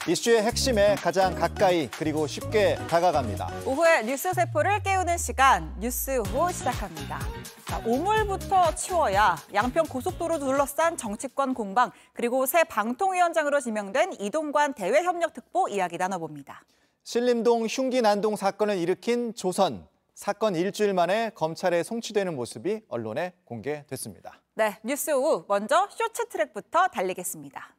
이슈의 핵심에 가장 가까이 그리고 쉽게 다가갑니다. 오후에 뉴스 세포를 깨우는 시간, 뉴스후 시작합니다. 자, 오물부터 치워야 양평 고속도로 둘러싼 정치권 공방, 그리고 새 방통위원장으로 지명된 이동관 대외협력특보 이야기 나눠봅니다. 신림동 흉기 난동 사건을 일으킨 조선. 사건 일주일 만에 검찰에 송치되는 모습이 언론에 공개됐습니다. 네, 뉴스 후 먼저 쇼츠트랙부터 달리겠습니다.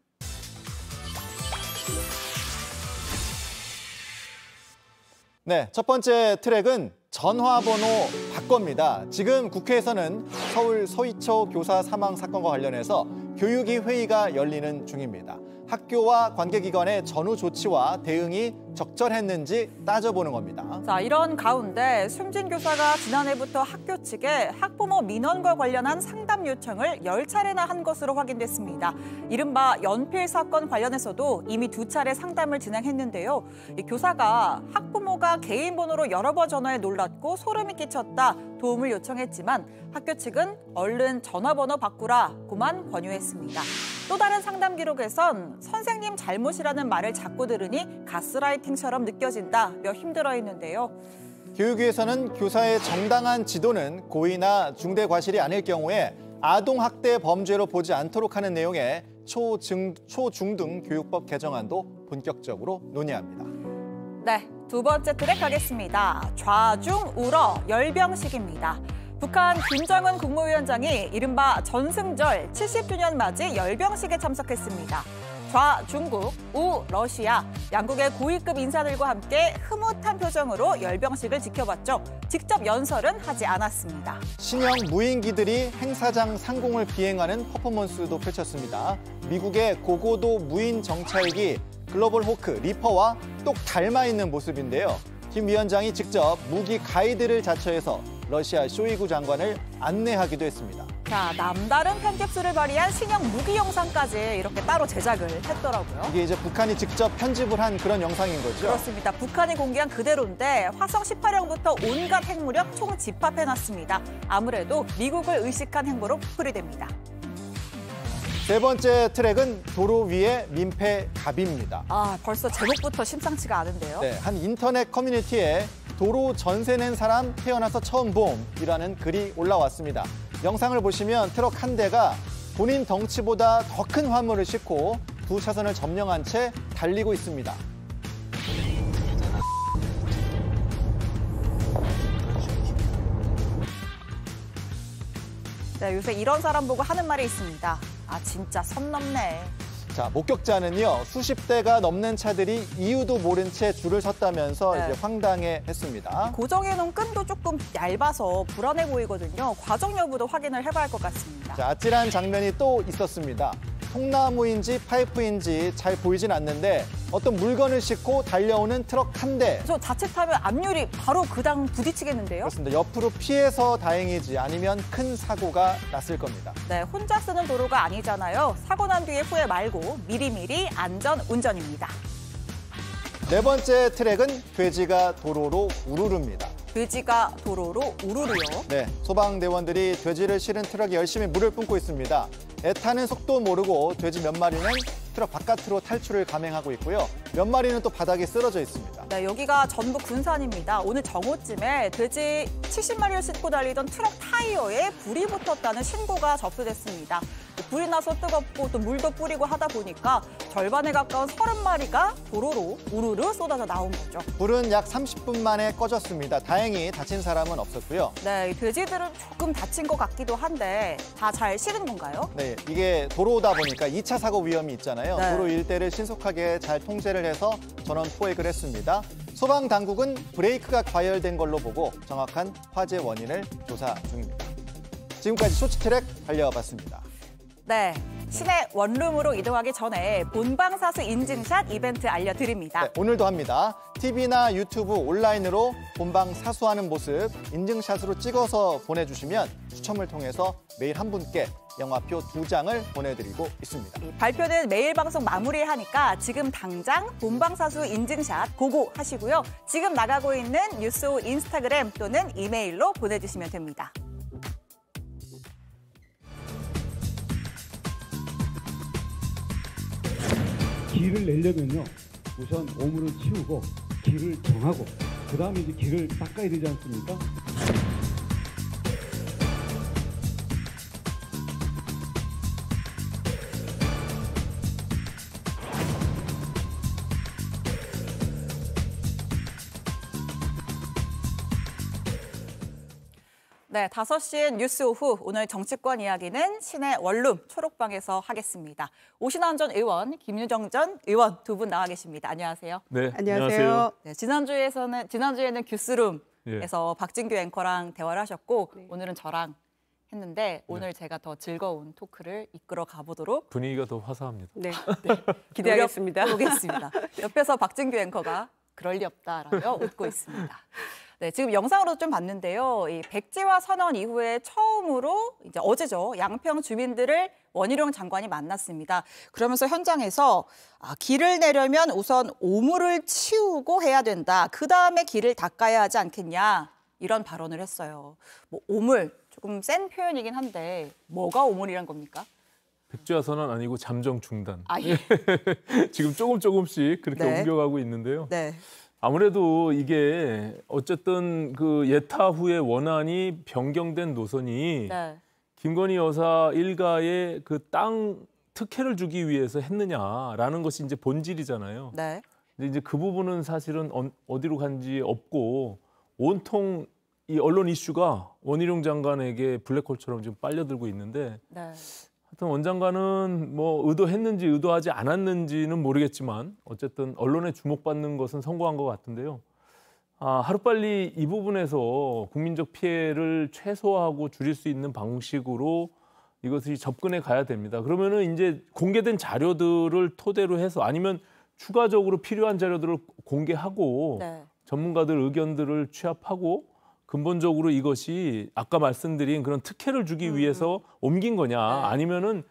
네, 첫 번째 트랙은 전화번호 바꿔입니다. 지금 국회에서는 서울 서희초 교사 사망 사건과 관련해서 교육위 회의가 열리는 중입니다. 학교와 관계기관의 전후 조치와 대응이 적절했는지 따져보는 겁니다. 자, 이런 가운데 숨진 교사가 지난해부터 학교 측에 학부모 민원과 관련한 상담 요청을 10차례나 한 것으로 확인됐습니다. 이른바 연필 사건 관련해서도 이미 2차례 상담을 진행했는데요. 이 교사가 학부모가 개인 번호로 여러 번 전화해 놀랐고 소름이 끼쳤다 도움을 요청했지만 학교 측은 얼른 전화번호 바꾸라고만 권유했습니다. 또 다른 상담 기록에선 선생님 잘못이라는 말을 자꾸 들으니 가스라이팅처럼 느껴진다며 힘들어했는데요. 교육위에서는 교사의 정당한 지도는 고의나 중대 과실이 아닐 경우에 아동학대 범죄로 보지 않도록 하는 내용의 초중등 교육법 개정안도 본격적으로 논의합니다. 네, 두 번째 트랙 가겠습니다. 좌중우러 열병식입니다. 북한 김정은 국무위원장이 이른바 전승절 70주년 맞이 열병식에 참석했습니다. 좌 중국, 우 러시아, 양국의 고위급 인사들과 함께 흐뭇한 표정으로 열병식을 지켜봤죠. 직접 연설은 하지 않았습니다. 신형 무인기들이 행사장 상공을 비행하는 퍼포먼스도 펼쳤습니다. 미국의 고고도 무인 정찰기 글로벌 호크 리퍼와 똑 닮아 있는 모습인데요. 김 위원장이 직접 무기 가이드를 자처해서 러시아 쇼이구 장관을 안내하기도 했습니다. 자, 남다른 편집술을 발휘한 신형 무기 영상까지 이렇게 따로 제작을 했더라고요. 이게 이제 북한이 직접 편집을 한 그런 영상인 거죠? 그렇습니다. 북한이 공개한 그대로인데 화성 18형부터 온갖 핵무력 총 집합해놨습니다. 아무래도 미국을 의식한 행보로 풀이됩니다. 세 번째 트랙은 도로 위의 민폐 갑입니다. 벌써 제목부터 심상치가 않은데요. 네, 한 인터넷 커뮤니티에 도로 전세 낸 사람 태어나서 처음 봄이라는 글이 올라왔습니다. 영상을 보시면 트럭 한 대가 본인 덩치보다 더 큰 화물을 싣고 두 차선을 점령한 채 달리고 있습니다. 네, 요새 이런 사람 보고 하는 말이 있습니다. 진짜 선 넘네. 자, 목격자는요, 수십 대가 넘는 차들이 이유도 모른 채 줄을 섰다면서 이제 황당해했습니다. 고정해놓은 끈도 조금 얇아서 불안해 보이거든요. 과정 여부도 확인을 해봐야 할 것 같습니다. 자, 아찔한 장면이 또 있었습니다. 통나무인지 파이프인지 잘 보이진 않는데 어떤 물건을 싣고 달려오는 트럭 한 대. 저 자칫 타면 앞유리 바로 그당 부딪히겠는데요? 그렇습니다. 옆으로 피해서 다행이지 아니면 큰 사고가 났을 겁니다. 네, 혼자 쓰는 도로가 아니잖아요. 사고 난 뒤에 후회 말고 미리미리 안전 운전입니다. 네 번째 트랙은 돼지가 도로로 우르르입니다. 돼지가 도로로 우르르요? 네, 소방대원들이 돼지를 실은 트럭이 열심히 물을 뿜고 있습니다. 애타는 속도 모르고 돼지 몇 마리는 트럭 바깥으로 탈출을 감행하고 있고요. 몇 마리는 또 바닥에 쓰러져 있습니다. 네, 여기가 전북 군산입니다. 오늘 정오쯤에 돼지 70마리를 싣고 달리던 트럭 타이어에 불이 붙었다는 신고가 접수됐습니다. 불이 나서 뜨겁고 또 물도 뿌리고 하다 보니까 절반에 가까운 30마리가 도로로 우르르 쏟아져 나온 거죠. 불은 약 30분 만에 꺼졌습니다. 다행히 다친 사람은 없었고요. 네, 돼지들은 조금 다친 것 같기도 한데 다 잘 실은 건가요? 네, 이게 도로다 보니까 2차 사고 위험이 있잖아요. 네. 도로 일대를 신속하게 잘 통제를 해서 전원 포획을 했습니다. 소방당국은 브레이크가 과열된 걸로 보고 정확한 화재 원인을 조사 중입니다. 지금까지 쇼츠트랙 달려봤습니다. 네, 시내 원룸으로 이동하기 전에 본방사수 인증샷 이벤트 알려드립니다. 네, 오늘도 합니다. TV나 유튜브 온라인으로 본방 사수하는 모습 인증샷으로 찍어서 보내주시면 추첨을 통해서 매일 한 분께 영화표 2장을 보내드리고 있습니다. 발표는 매일 방송 마무리하니까 지금 당장 본방사수 인증샷 고고하시고요. 지금 나가고 있는 뉴스오 인스타그램 또는 이메일로 보내주시면 됩니다. 길을 내려면요, 우선 오물을 치우고 길을 정하고 그 다음에 이제 길을 닦아야 되지 않습니까? 네, 5시 뉴스 오후 오늘 정치권 이야기는 시내 원룸 초록방에서 하겠습니다. 오신환 전 의원, 김유정 전 의원 두 분 나와 계십니다. 안녕하세요. 네, 안녕하세요. 네, 지난주에는 뉴스룸에서 박진규 앵커랑 대화를 하셨고 오늘은 저랑 했는데 오늘 제가 더 즐거운 토크를 이끌어 가보도록 분위기가 더 화사합니다. 네, 기대하겠습니다. 보겠습니다. 옆에서 박진규 앵커가 그럴 리 없다라며 웃고 있습니다. 네, 지금 영상으로 좀 봤는데요. 이 백지화 선언 이후에 처음으로 이제 어제죠. 양평 주민들을 원희룡 장관이 만났습니다. 그러면서 현장에서 길을 내려면 우선 오물을 치우고 해야 된다. 그 다음에 길을 닦아야 하지 않겠냐. 이런 발언을 했어요. 뭐 오물 조금 센 표현이긴 한데 뭐가 오물이란 겁니까? 백지화 선언 아니고 잠정 중단. 예. 지금 조금씩 그렇게 네. 옮겨가고 있는데요. 네. 아무래도 이게 어쨌든 그 예타 후에 원안이 변경된 노선이 네. 김건희 여사 일가의 그 땅 특혜를 주기 위해서 했느냐라는 것이 이제 본질이잖아요. 네. 근데 이제 그 부분은 사실은 어디로 간지 없고 온통 이 언론 이슈가 원희룡 장관에게 블랙홀처럼 지금 빨려들고 있는데 네. 하여튼 원 장관은 뭐 의도했는지 의도하지 않았는지는 모르겠지만 어쨌든 언론에 주목받는 것은 성공한 것 같은데요. 하루빨리 이 부분에서 국민적 피해를 최소화하고 줄일 수 있는 방식으로 이것이 접근해 가야 됩니다. 그러면은 이제 공개된 자료들을 토대로 해서 아니면 추가적으로 필요한 자료들을 공개하고 네. 전문가들 의견들을 취합하고 근본적으로 이것이 아까 말씀드린 그런 특혜를 주기 위해서 옮긴 거냐 네. 아니면은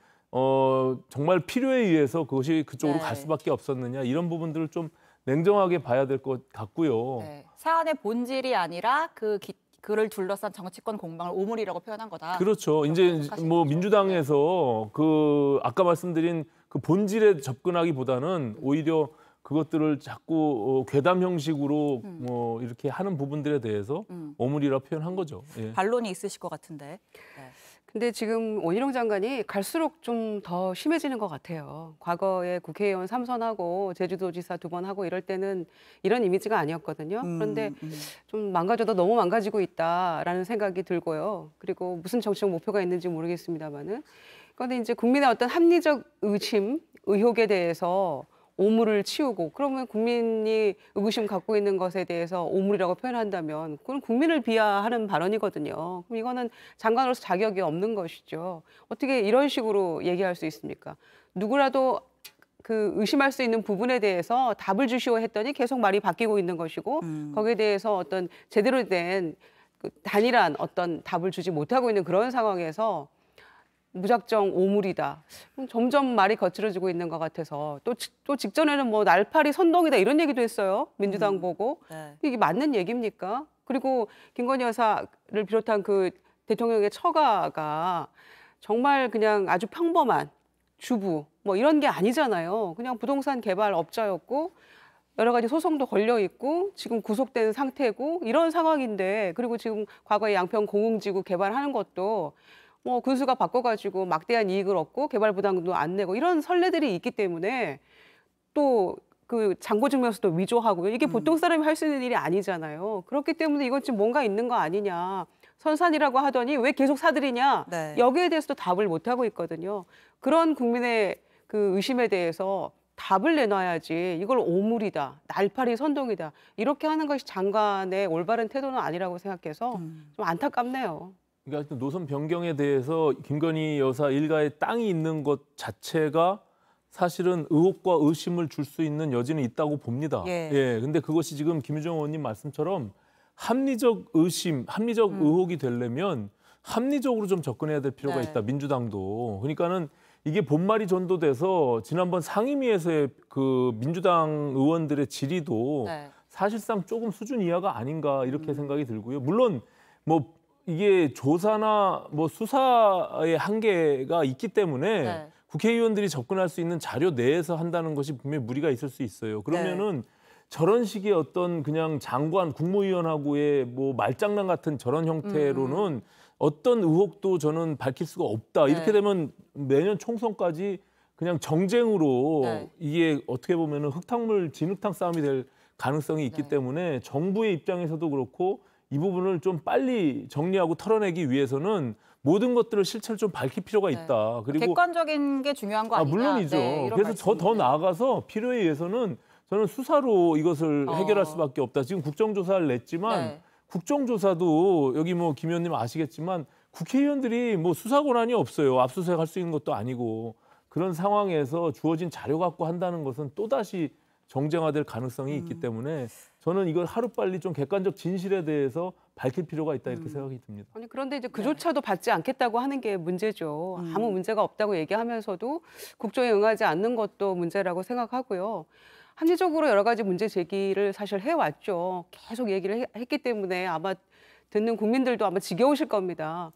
정말 필요에 의해서 그것이 그쪽으로 네. 갈 수밖에 없었느냐 이런 부분들을 좀 냉정하게 봐야 될 것 같고요. 네. 사안의 본질이 아니라 그를 둘러싼 정치권 공방을 오물이라고 표현한 거다. 그렇죠. 이제 사실이죠. 뭐 민주당에서 그 아까 말씀드린 그 본질에 접근하기보다는 오히려 그것들을 자꾸 괴담 형식으로 뭐 이렇게 하는 부분들에 대해서 오물이라 표현한 거죠. 예. 반론이 있으실 것 같은데. 네. 근데 지금 원희룡 장관이 갈수록 좀 더 심해지는 것 같아요. 과거에 국회의원 3선하고 제주도지사 2번 하고 이럴 때는 이런 이미지가 아니었거든요. 그런데 좀 망가져도 너무 망가지고 있다라는 생각이 들고요. 그리고 무슨 정치적 목표가 있는지 모르겠습니다만은. 그런데 이제 국민의 어떤 합리적 의심, 의혹에 대해서 오물을 치우고 그러면 국민이 의구심 갖고 있는 것에 대해서 오물이라고 표현한다면 그건 국민을 비하하는 발언이거든요. 그럼 이거는 장관으로서 자격이 없는 것이죠. 어떻게 이런 식으로 얘기할 수 있습니까? 누구라도 그 의심할 수 있는 부분에 대해서 답을 주시오 했더니 계속 말이 바뀌고 있는 것이고 거기에 대해서 어떤 제대로 된 그 단일한 어떤 답을 주지 못하고 있는 그런 상황에서 무작정 오물이다. 점점 말이 거칠어지고 있는 것 같아서 또 직전에는 뭐 날파리 선동이다 이런 얘기도 했어요. 민주당 보고. 네. 이게 맞는 얘기입니까? 그리고 김건희 여사를 비롯한 그 대통령의 처가가 정말 그냥 아주 평범한 주부 뭐 이런 게 아니잖아요. 그냥 부동산 개발 업자였고 여러 가지 소송도 걸려 있고 지금 구속된 상태고 이런 상황인데 그리고 지금 과거에 양평 공흥지구 개발하는 것도 뭐 군수가 바꿔가지고 막대한 이익을 얻고 개발 부담금도 안 내고 이런 선례들이 있기 때문에 또 그 잔고증명서도 위조하고 이게 보통 사람이 할 수 있는 일이 아니잖아요. 그렇기 때문에 이건 지금 뭔가 있는 거 아니냐. 선산이라고 하더니 왜 계속 사들이냐. 네. 여기에 대해서도 답을 못 하고 있거든요. 그런 국민의 그 의심에 대해서 답을 내놔야지 이걸 오물이다, 날파리 선동이다 이렇게 하는 것이 장관의 올바른 태도는 아니라고 생각해서 좀 안타깝네요. 그러니까 하여튼 노선 변경에 대해서 김건희 여사 일가의 땅이 있는 것 자체가 사실은 의혹과 의심을 줄 수 있는 여지는 있다고 봅니다. 예. 근데 그것이 지금 김유정 의원님 말씀처럼 합리적 의심, 합리적 의혹이 되려면 합리적으로 좀 접근해야 될 필요가 네. 있다. 민주당도. 그러니까는 이게 본말이 전도돼서 지난번 상임위에서의 그 민주당 의원들의 질의도 네. 사실상 조금 수준 이하가 아닌가 이렇게 생각이 들고요. 물론 뭐 이게 조사나 뭐 수사의 한계가 있기 때문에 네. 국회의원들이 접근할 수 있는 자료 내에서 한다는 것이 분명히 무리가 있을 수 있어요. 그러면은 저런 식의 어떤 그냥 장관, 국무위원하고의 뭐 말장난 같은 저런 형태로는 어떤 의혹도 저는 밝힐 수가 없다. 이렇게 되면 내년 총선까지 그냥 정쟁으로 이게 어떻게 보면은 흙탕물 진흙탕 싸움이 될 가능성이 있기 때문에 정부의 입장에서도 그렇고 이 부분을 좀 빨리 정리하고 털어내기 위해서는 모든 것들을 실체를 좀 밝힐 필요가 있다. 그리고 객관적인 게 중요한 거 아니냐. 물론이죠. 이런 그래서 더 나아가서 필요에 의해서는 저는 수사로 이것을 해결할 수밖에 없다. 지금 국정조사를 냈지만 국정조사도 여기 뭐 김 의원님 아시겠지만 국회의원들이 뭐 수사 권한이 없어요. 압수수색 할 수 있는 것도 아니고 그런 상황에서 주어진 자료 갖고 한다는 것은 또다시 정쟁화될 가능성이 있기 때문에 저는 이걸 하루빨리 좀 객관적 진실에 대해서 밝힐 필요가 있다 이렇게 생각이 듭니다. 아니 그런데 이제 그조차도 받지 않겠다고 하는 게 문제죠. 아무 문제가 없다고 얘기하면서도 국조에 응하지 않는 것도 문제라고 생각하고요. 합리적으로 여러 가지 문제 제기를 사실 해왔죠. 계속 얘기를 했기 때문에 아마 듣는 국민들도 아마 지겨우실 겁니다.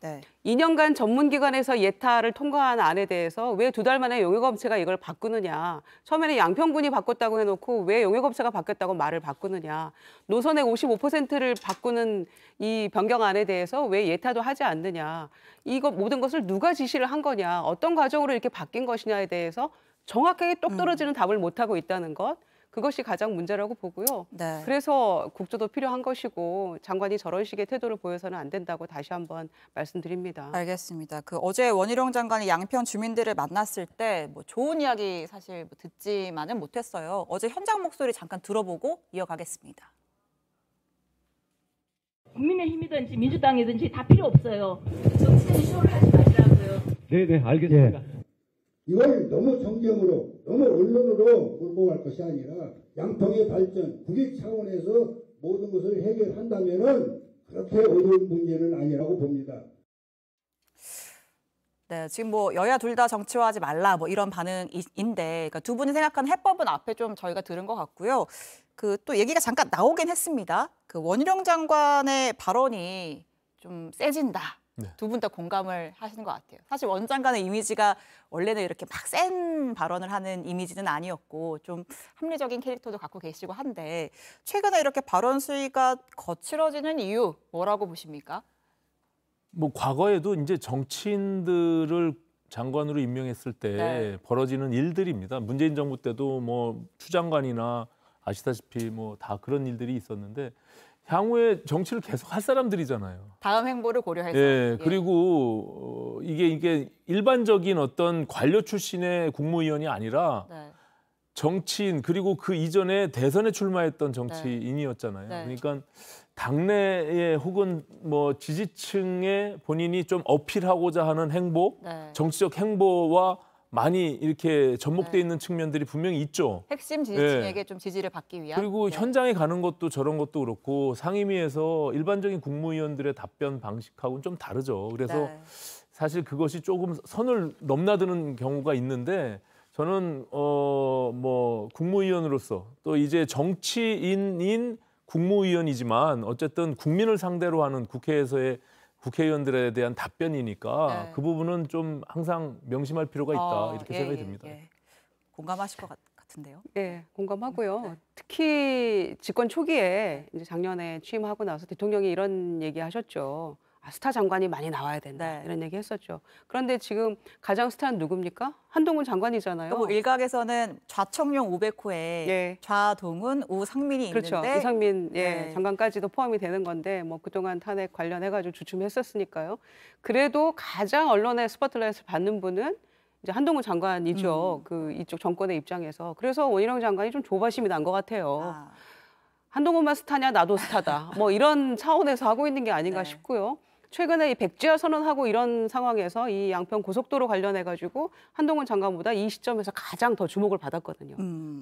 2년간 전문기관에서 예타를 통과한 안에 대해서 왜 2달 만에 용역업체가 이걸 바꾸느냐. 처음에는 양평군이 바꿨다고 해놓고 왜 용역업체가 바뀌었다고 말을 바꾸느냐. 노선의 55%를 바꾸는 이 변경안에 대해서 왜 예타도 하지 않느냐. 이거 모든 것을 누가 지시를 한 거냐. 어떤 과정으로 이렇게 바뀐 것이냐에 대해서 정확하게 똑 떨어지는 답을 못하고 있다는 것. 그것이 가장 문제라고 보고요. 그래서 국조도 필요한 것이고 장관이 저런 식의 태도를 보여서는 안 된다고 다시 한번 말씀드립니다. 알겠습니다. 어제 원희룡 장관이 양평 주민들을 만났을 때 뭐 좋은 이야기 사실 듣지만은 못했어요. 어제 현장 목소리 잠깐 들어보고 이어가겠습니다. 국민의힘이든지 민주당이든지 다 필요 없어요. 정치적인 쇼를 하지 말라고요. 네, 알겠습니다. 이걸 너무 정쟁으로, 너무 언론으로 몰고 갈 것이 아니라 양평의 발전, 국익 차원에서 모든 것을 해결한다면은 그렇게 어려운 문제는 아니라고 봅니다. 네, 지금 뭐 여야 둘 다 정치화하지 말라 뭐 이런 반응인데, 그러니까 두 분이 생각하는 해법은 앞에 좀 저희가 들은 것 같고요. 또 얘기가 잠깐 나오긴 했습니다. 원희룡 장관의 발언이 좀 세진다. 두 분 다 공감을 하시는 것 같아요. 사실 원 장관의 이미지가 원래는 이렇게 막 센 발언을 하는 이미지는 아니었고 좀 합리적인 캐릭터도 갖고 계시고 한데 최근에 이렇게 발언 수위가 거칠어지는 이유 뭐라고 보십니까? 뭐 과거에도 이제 정치인들을 장관으로 임명했을 때 벌어지는 일들입니다. 문재인 정부 때도 뭐 추 장관이나 아시다시피 뭐 다 그런 일들이 있었는데 향후에 정치를 계속 할 사람들이잖아요. 다음 행보를 고려해서. 그리고 이게 일반적인 어떤 관료 출신의 국무위원이 아니라 정치인 그리고 그 이전에 대선에 출마했던 정치인이었잖아요. 그러니까 당내에 혹은 뭐 지지층에 본인이 좀 어필하고자 하는 행보, 정치적 행보와 많이 이렇게 접목돼 있는 측면들이 분명히 있죠. 핵심 지지층에게 좀 지지를 받기 위한. 그리고 현장에 가는 것도 저런 것도 그렇고 상임위에서 일반적인 국무위원들의 답변 방식하고는 좀 다르죠. 그래서 사실 그것이 조금 선을 넘나드는 경우가 있는데 저는 뭐 국무위원으로서 또 이제 정치인인 국무위원이지만 어쨌든 국민을 상대로 하는 국회에서의 국회의원들에 대한 답변이니까 그 부분은 좀 항상 명심할 필요가 있다 이렇게 생각이 듭니다. 공감하실 것 같은데요? 네, 공감하고요. 특히 집권 초기에 이제 작년에 취임하고 나서 대통령이 이런 얘기하셨죠. 스타 장관이 많이 나와야 된다 이런 얘기 했었죠. 그런데 지금 가장 스타는 누굽니까? 한동훈 장관이잖아요. 뭐 일각에서는 좌청룡 500호에 좌동훈, 우상민이 그렇죠. 있는데 이상민 장관까지도 포함이 되는 건데 뭐 그동안 탄핵 관련해가지고 주춤했었으니까요. 그래도 가장 언론의 스포트라이트를 받는 분은 이제 한동훈 장관이죠. 이쪽 정권의 입장에서. 그래서 원희룡 장관이 좀 조바심이 난 것 같아요. 한동훈만 스타냐 나도 스타다. 뭐 이런 차원에서 하고 있는 게 아닌가 싶고요. 최근에 이 백지화 선언하고 이런 상황에서 이 양평 고속도로 관련해가지고 한동훈 장관보다 이 시점에서 가장 더 주목을 받았거든요.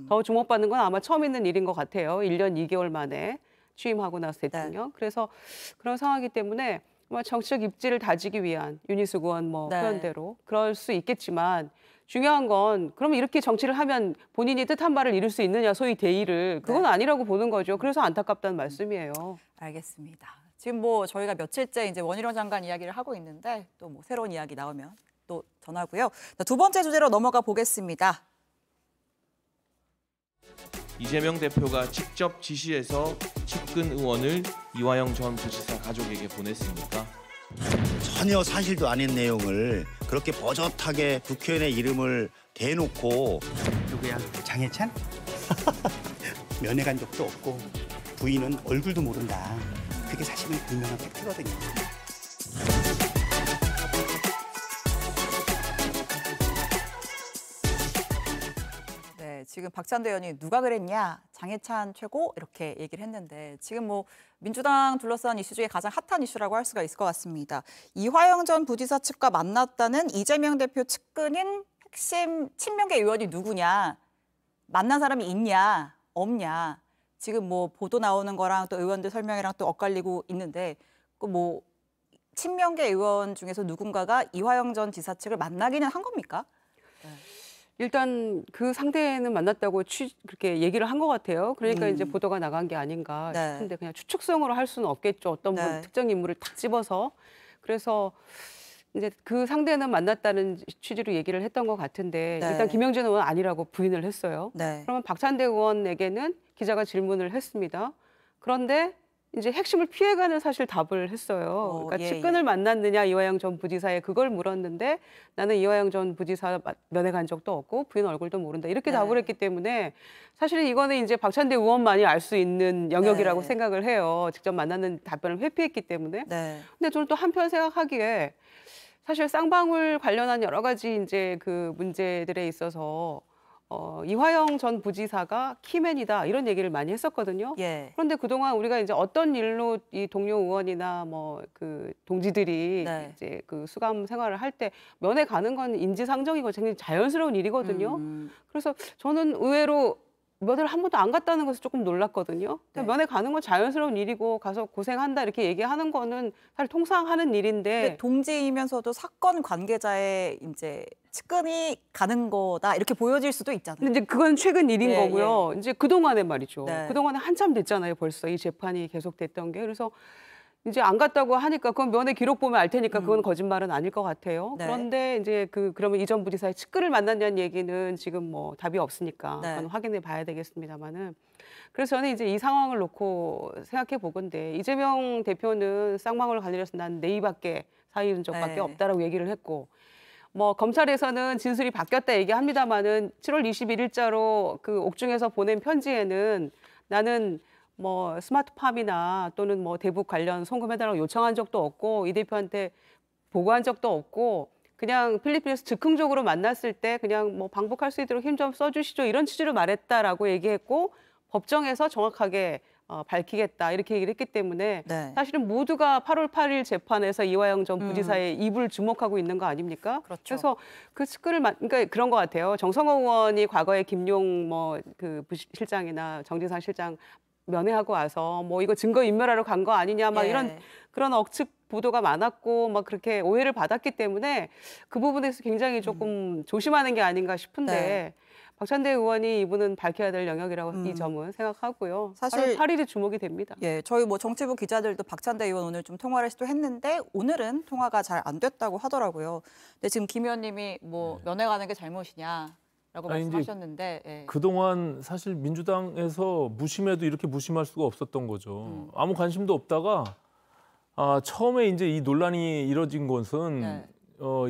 더 주목받는 건 아마 처음 있는 일인 것 같아요. 1년 2개월 만에 취임하고 나서 대통령. 그래서 그런 상황이기 때문에 뭐 정치적 입지를 다지기 위한 윤희숙 의원 뭐 표현대로 그럴 수 있겠지만 중요한 건 그러면 이렇게 정치를 하면 본인이 뜻한 바를 이룰 수 있느냐 소위 대의를 그건 아니라고 보는 거죠. 그래서 안타깝다는 말씀이에요. 알겠습니다. 지금 뭐 저희가 며칠째 이제 원희룡 장관 이야기를 하고 있는데 또 뭐 새로운 이야기 나오면 또 전하고요. 두 번째 주제로 넘어가 보겠습니다. 이재명 대표가 직접 지시해서 측근 의원을 이화영 전 부지사 가족에게 보냈습니까? 전혀 사실도 아닌 내용을 그렇게 버젓하게 국회의원의 이름을 대놓고 누구야? 장해찬? 면회 간 적도 없고 부인은 얼굴도 모른다. 그게 사실은 분명한 팩트거든요. 네, 지금 박찬대 의원이 누가 그랬냐, 장해찬 최고 이렇게 얘기를 했는데 지금 뭐 민주당 둘러싼 이슈 중에 가장 핫한 이슈라고 할 수가 있을 것 같습니다. 이화영 전 부지사 측과 만났다는 이재명 대표 측근인 핵심 친명계 의원이 누구냐, 만난 사람이 있냐, 없냐. 지금 뭐 보도 나오는 거랑 또 의원들 설명이랑 또 엇갈리고 있는데 그 뭐 친명계 의원 중에서 누군가가 이화영 전 지사 측을 만나기는 한 겁니까? 일단 그 상대는 만났다고 그렇게 얘기를 한 것 같아요. 그러니까 이제 보도가 나간 게 아닌가 네. 싶은데 그냥 추측성으로 할 수는 없겠죠. 어떤 분 네. 특정 인물을 탁 집어서. 그래서 이제 그 상대는 만났다는 취지로 얘기를 했던 것 같은데 네. 일단 김영진 의원 아니라고 부인을 했어요. 네. 그러면 박찬대 의원에게는 기자가 질문을 했습니다. 그런데 이제 핵심을 피해가는 사실 답을 했어요. 그러니까 예, 측근을 만났느냐 이화영 전 부지사에 그걸 물었는데 나는 이화영 전 부지사 면회 간 적도 없고 부인 얼굴도 모른다 이렇게 네. 답을 했기 때문에 사실은 이거는 이제 박찬대 의원만이 알 수 있는 영역이라고 네. 생각을 해요. 직접 만나는 답변을 회피했기 때문에. 네. 근데 저는 또 한편 생각하기에 사실 쌍방울 관련한 여러 가지 이제 그 문제들에 있어서 이화영 전 부지사가 키맨이다 이런 얘기를 많이 했었거든요. 예. 그런데 그동안 우리가 이제 어떤 일로 이 동료 의원이나 뭐 그 동지들이 네. 이제 그 수감 생활을 할 때 면회 가는 건 인지상정이고 굉장히 자연스러운 일이거든요. 그래서 저는 의외로 면회를 한 번도 안 갔다는 것을 조금 놀랐거든요. 네. 면회 가는 건 자연스러운 일이고 가서 고생한다 이렇게 얘기하는 거는 사실 통상하는 일인데 근데 동지이면서도 사건 관계자의 이제 측근이 가는 거다 이렇게 보여질 수도 있잖아요. 근데 이제 그건 최근 일인 예, 거고요. 이제 그동안에 말이죠. 네. 그동안에 한참 됐잖아요. 벌써 이 재판이 계속됐던 게. 그래서 이제 안 갔다고 하니까 그건 면회 기록 보면 알 테니까 그건 거짓말은 아닐 것 같아요. 네. 그런데 이제 그러면 이전 부지사의 측근을 만났냐는 얘기는 지금 뭐 답이 없으니까 네. 그건 확인해 봐야 되겠습니다만은. 그래서 저는 이제 이 상황을 놓고 생각해 보건데 이재명 대표는 쌍방울 관련해서 난 내의밖에 사의 흔적밖에 네. 없다라고 얘기를 했고 뭐 검찰에서는 진술이 바뀌었다 얘기합니다만은 7월 21일자로 그 옥중에서 보낸 편지에는 나는 뭐 스마트팜이나 또는 뭐 대북 관련 송금해달라고 요청한 적도 없고 이 대표한테 보고한 적도 없고 그냥 필리핀에서 즉흥적으로 만났을 때 그냥 뭐 방북할 수 있도록 힘 좀 써주시죠 이런 취지로 말했다라고 얘기했고 법정에서 정확하게 밝히겠다 이렇게 얘기를 했기 때문에 네. 사실은 모두가 8월 8일 재판에서 이화영 전 부지사의 입을 주목하고 있는 거 아닙니까? 그렇죠. 그래서 그 측근을 그러니까 그런 것 같아요. 정성호 의원이 과거에 김용 뭐 그 부실장이나 정진상 실장 면회하고 와서 뭐 이거 증거 인멸하러 간 거 아니냐 막 예. 이런 그런 억측 보도가 많았고 막 그렇게 오해를 받았기 때문에 그 부분에서 굉장히 조금 조심하는 게 아닌가 싶은데 네. 박찬대 의원이 이분은 밝혀야 될 영역이라고 이 점은 생각하고요. 사실 8월 8일이 주목이 됩니다. 예, 저희 뭐 정치부 기자들도 박찬대 의원 오늘 좀 통화를 시도했는데 오늘은 통화가 잘 안 됐다고 하더라고요. 근데 지금 김 의원님이 뭐 면회 가는 게 잘못이냐라고 아니, 이제 말씀하셨는데 예. 그동안 사실 민주당에서 무심해도 이렇게 무심할 수가 없었던 거죠. 아무 관심도 없다가 처음에 이제 이 논란이 이뤄진 것은 네.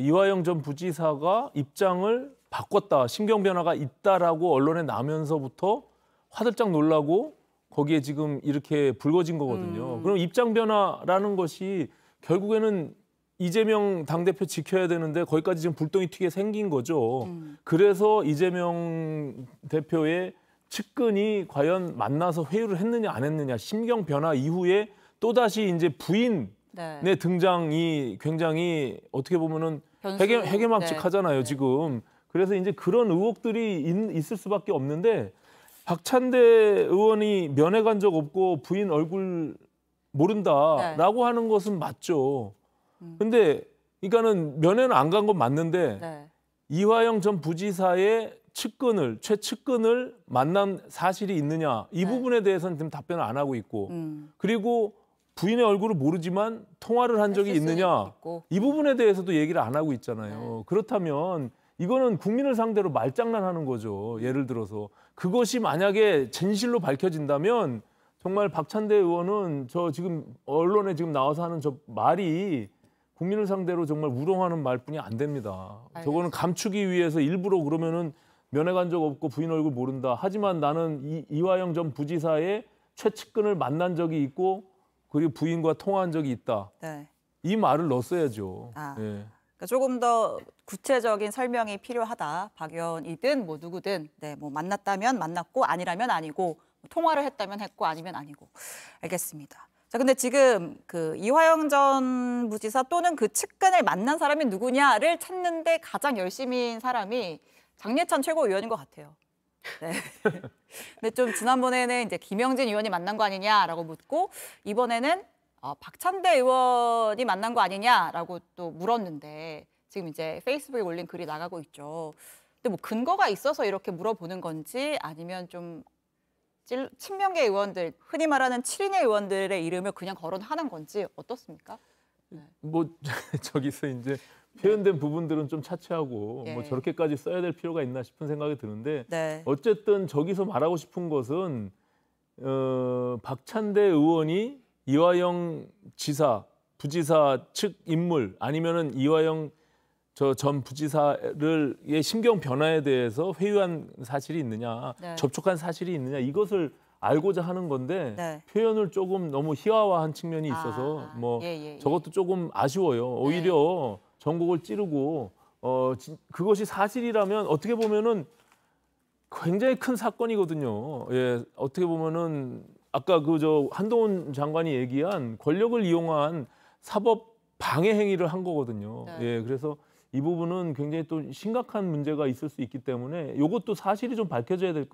이화영 전 부지사가 입장을 바꿨다, 심경 변화가 있다라고 언론에 나면서부터 화들짝 놀라고 거기에 지금 이렇게 불거진 거거든요. 그럼 입장 변화라는 것이 결국에는 이재명 당대표 지켜야 되는데 거기까지 지금 불똥이 튀게 생긴 거죠. 그래서 이재명 대표의 측근이 과연 만나서 회유를 했느냐 안 했느냐 심경 변화 이후에 또다시 이제 부인의 네. 등장이 굉장히 어떻게 보면은 변수. 해괴망측하잖아요 네. 지금. 그래서 이제 그런 의혹들이 있을 수밖에 없는데 박찬대 의원이 면회 간 적 없고 부인 얼굴 모른다라고 하는 것은 맞죠. 근데 그러니까는 면회는 안 간 건 맞는데 네. 이화영 전 부지사의 최측근을 만난 사실이 있느냐 이 네. 부분에 대해서는 지금 답변을 안 하고 있고 그리고 부인의 얼굴을 모르지만 통화를 한 적이 있느냐 이 부분에 대해서도 얘기를 안 하고 있잖아요. 그렇다면 이거는 국민을 상대로 말장난하는 거죠. 예를 들어서 그것이 만약에 진실로 밝혀진다면 정말 박찬대 의원은 저 지금 언론에 지금 나와서 하는 저 말이 국민을 상대로 정말 우롱하는 말뿐이 안 됩니다. 저거는 감추기 위해서 일부러 그러면은 면회간 적 없고 부인 얼굴 모른다. 하지만 나는 이화영 전 부지사의 최측근을 만난 적이 있고 그리고 부인과 통화한 적이 있다. 네. 이 말을 넣었어야죠. 네. 그러니까 조금 더 구체적인 설명이 필요하다. 박 의원이든 뭐 누구든 뭐 만났다면 만났고 아니라면 아니고 통화를 했다면 했고 아니면 아니고. 알겠습니다. 자, 근데 지금 그 이화영 전 부지사 또는 그 측근을 만난 사람이 누구냐를 찾는데 가장 열심인 사람이 장예찬 최고위원인 것 같아요. 네. 근데 좀 지난번에는 이제 김영진 의원이 만난 거 아니냐라고 묻고 이번에는 박찬대 의원이 만난 거 아니냐라고 또 물었는데 지금 이제 페이스북에 올린 글이 나가고 있죠. 근데 뭐 근거가 있어서 이렇게 물어보는 건지 아니면 좀 친명계 의원들, 흔히 말하는 7인의 의원들의 이름을 그냥 거론하는 건지 어떻습니까? 네. 뭐 저기서 이제 표현된 부분들은 좀 차치하고 뭐 저렇게까지 써야 될 필요가 있나 싶은 생각이 드는데 어쨌든 저기서 말하고 싶은 것은 박찬대 의원이 이화영 지사, 부지사 측 인물 아니면은 이화영 전 부지사의 심경 변화에 대해서 회유한 사실이 있느냐, 접촉한 사실이 있느냐 이것을 알고자 하는 건데 표현을 조금 너무 희화화한 측면이 있어서 저것도 조금 아쉬워요. 오히려 전국을 찌르고 그것이 사실이라면 어떻게 보면은 굉장히 큰 사건이거든요. 예, 어떻게 보면은 아까 한동훈 장관이 얘기한 권력을 이용한 사법 방해 행위를 한 거거든요. 예, 그래서 이 부분은 굉장히 또 심각한 문제가 있을 수 있기 때문에 이것도 사실이 좀 밝혀져야 될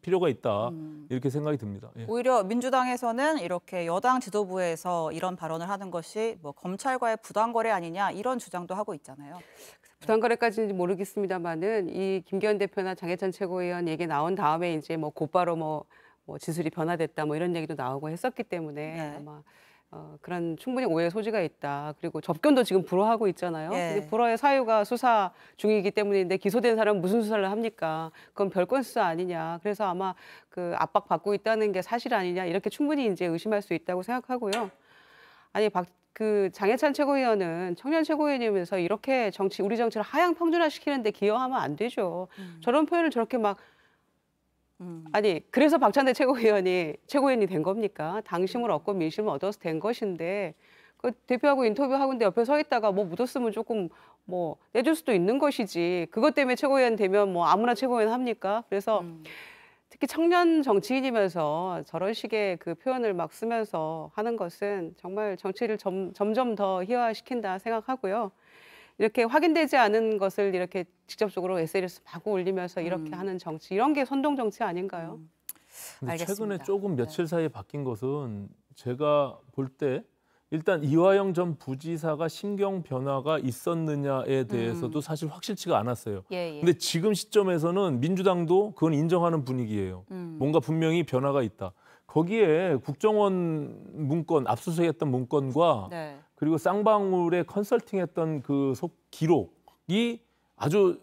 필요가 있다 이렇게 생각이 듭니다. 예. 오히려 민주당에서는 이렇게 여당 지도부에서 이런 발언을 하는 것이 뭐 검찰과의 부당거래 아니냐 이런 주장도 하고 있잖아요. 부당거래까지는 모르겠습니다만은 이 김기현 대표나 장해찬 최고위원 얘기 나온 다음에 이제 뭐 곧바로 뭐 지술이 변화됐다 뭐 이런 얘기도 나오고 했었기 때문에 아마. 그런 충분히 오해 소지가 있다. 그리고 접견도 지금 불허하고 있잖아요. 근데 불허의 사유가 수사 중이기 때문인데 기소된 사람은 무슨 수사를 합니까? 그건 별건 수사 아니냐. 그래서 아마 그 압박받고 있다는 게 사실 아니냐 이렇게 충분히 이제 의심할 수 있다고 생각하고요. 아니 장해찬 최고위원은 청년 최고위원이면서 이렇게 우리 정치를 하향 평준화시키는데 기여하면 안 되죠. 저런 표현을 저렇게 막 아니 그래서 박찬대 최고위원이 된 겁니까? 당심을 얻고 민심을 얻어서 된 것인데 그 대표하고 인터뷰하고 있는데 옆에 서 있다가 뭐 묻었으면 조금 뭐 내줄 수도 있는 것이지 그것 때문에 최고위원 되면 뭐 아무나 최고위원 합니까? 그래서 특히 청년 정치인이면서 저런 식의 그 표현을 막 쓰면서 하는 것은 정말 정치를 점점 더 희화화시킨다 생각하고요. 이렇게 확인되지 않은 것을 이렇게 직접적으로 SNS 마구 올리면서 이렇게 하는 정치, 이런 게 선동 정치 아닌가요? 근데 최근에 조금 며칠 사이에 바뀐 것은 제가 볼 때 일단 이화영 전 부지사가 심경 변화가 있었느냐에 대해서도 사실 확실치가 않았어요. 근데 지금 시점에서는 민주당도 그건 인정하는 분위기예요. 뭔가 분명히 변화가 있다. 거기에 국정원 문건, 압수수색했던 문건과 그리고 쌍방울에 컨설팅했던 그 기록이 아주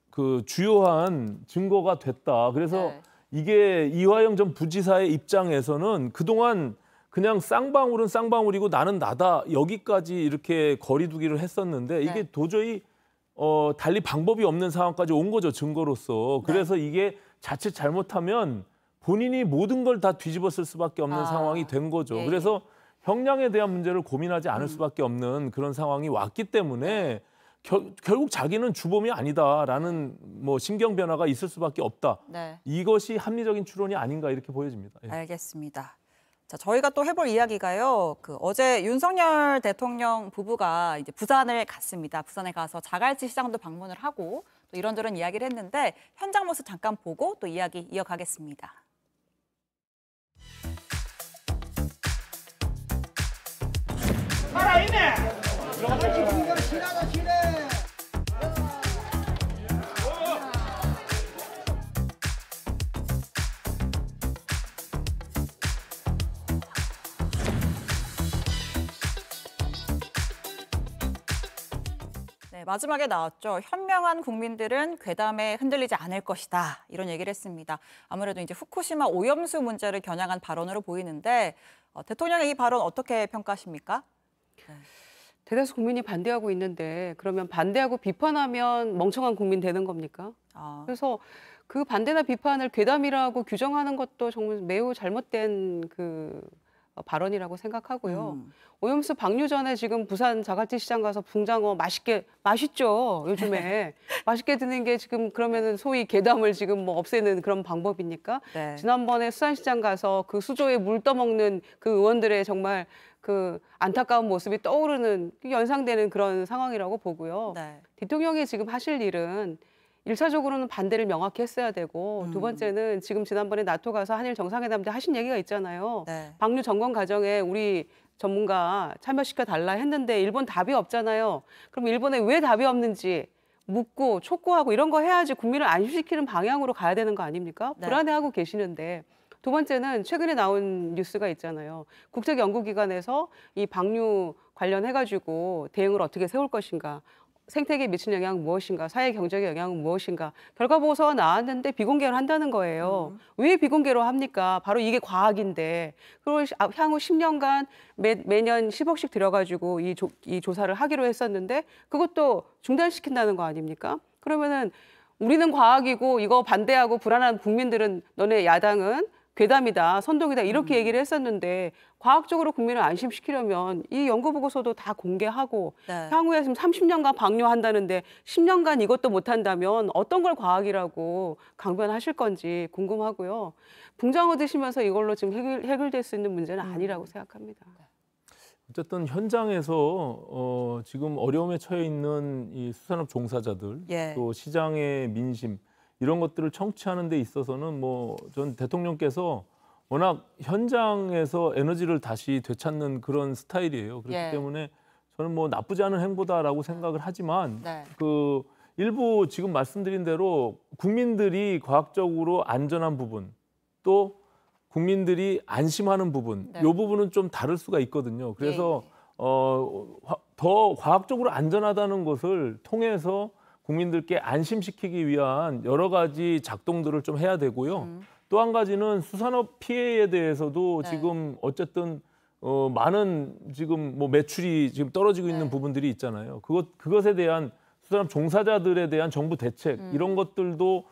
그 주요한 증거가 됐다. 그래서 이게 이화영 전 부지사의 입장에서는 그동안 그냥 쌍방울은 쌍방울이고 나는 나다 여기까지 이렇게 거리두기를 했었는데 이게 도저히 달리 방법이 없는 상황까지 온 거죠. 증거로서. 그래서 이게 자칫 잘못하면 본인이 모든 걸 다 뒤집었을 수밖에 없는 상황이 된 거죠. 그래서 형량에 대한 문제를 고민하지 않을 수밖에 없는 그런 상황이 왔기 때문에 결국 자기는 주범이 아니다라는 뭐 심경 변화가 있을 수밖에 없다. 이것이 합리적인 추론이 아닌가 이렇게 보여집니다. 알겠습니다. 자, 저희가 또 해볼 이야기가요. 어제 윤석열 대통령 부부가 이제 부산을 갔습니다. 부산에 가서 자갈치 시장도 방문을 하고 또 이런저런 이야기를 했는데 현장 모습 잠깐 보고 또 이야기 이어가겠습니다. 살아있네. 네, 마지막에 나왔죠. 현명한 국민들은 괴담에 흔들리지 않을 것이다. 이런 얘기를 했습니다. 아무래도 이제 후쿠시마 오염수 문제를 겨냥한 발언으로 보이는데 대통령의 이 발언 어떻게 평가하십니까? 네. 대다수 국민이 반대하고 있는데 그러면 반대하고 비판하면 멍청한 국민 되는 겁니까? 그래서 그 반대나 비판을 괴담이라고 규정하는 것도 정말 매우 잘못된 그 발언이라고 생각하고요. 오염수 방류 전에 지금 부산 자갈치 시장 가서 붕장어 맛있죠, 요즘에. 맛있게 드는 게 지금 그러면은 소위 괴담을 지금 뭐 없애는 그런 방법입니까? 네. 지난번에 수산시장 가서 그 수조에 물 떠먹는 그 의원들의 정말 그 안타까운 모습이 떠오르는, 연상되는 그런 상황이라고 보고요. 네. 대통령이 지금 하실 일은 1차적으로는 반대를 명확히 했어야 되고 두 번째는 지금 지난번에 나토 가서 한일 정상회담 때 하신 얘기가 있잖아요. 네. 방류 점검 과정에 우리 전문가 참여시켜 달라 했는데 일본 답이 없잖아요. 그럼 일본에 왜 답이 없는지 묻고 촉구하고 이런 거 해야지 국민을 안심시키는 방향으로 가야 되는 거 아닙니까? 네. 불안해하고 계시는데 두 번째는 최근에 나온 뉴스가 있잖아요. 국제연구기관에서 이 방류 관련해가지고 대응을 어떻게 세울 것인가, 생태계에 미치는 영향은 무엇인가, 사회 경제의 영향은 무엇인가, 결과 보고서가 나왔는데 비공개를 한다는 거예요. 왜 비공개로 합니까? 바로 이게 과학인데. 그리고 향후 10년간 매년 10억씩 들여가지고 이 조사를 하기로 했었는데 그것도 중단시킨다는 거 아닙니까? 그러면은 우리는 과학이고 이거 반대하고 불안한 국민들은, 너네 야당은 괴담이다, 선동이다 이렇게 얘기를 했었는데 과학적으로 국민을 안심시키려면 이 연구보고서도 다 공개하고 네. 향후에 지금 30년간 방류한다는데 10년간 이것도 못한다면 어떤 걸 과학이라고 강변하실 건지 궁금하고요. 붕장어 드시면서 이걸로 지금 해결될 수 있는 문제는 아니라고 생각합니다. 어쨌든 현장에서 지금 어려움에 처해 있는 이 수산업 종사자들, 예. 또 시장의 민심 이런 것들을 청취하는 데 있어서는 뭐 전 대통령께서 워낙 현장에서 에너지를 다시 되찾는 그런 스타일이에요. 그렇기 예. 때문에 저는 뭐 나쁘지 않은 행보다라고 생각을 하지만 네. 그 일부 지금 말씀드린 대로 국민들이 과학적으로 안전한 부분, 또 국민들이 안심하는 부분, 네. 이 부분은 좀 다를 수가 있거든요. 그래서 더 과학적으로 안전하다는 것을 통해서 국민들께 안심시키기 위한 여러 가지 작동들을 좀 해야 되고요. 또 한 가지는 수산업 피해에 대해서도 네. 지금 어쨌든 많은 지금 뭐 매출이 지금 떨어지고 있는 네. 부분들이 있잖아요. 그것에 대한 수산업 종사자들에 대한 정부 대책 이런 것들도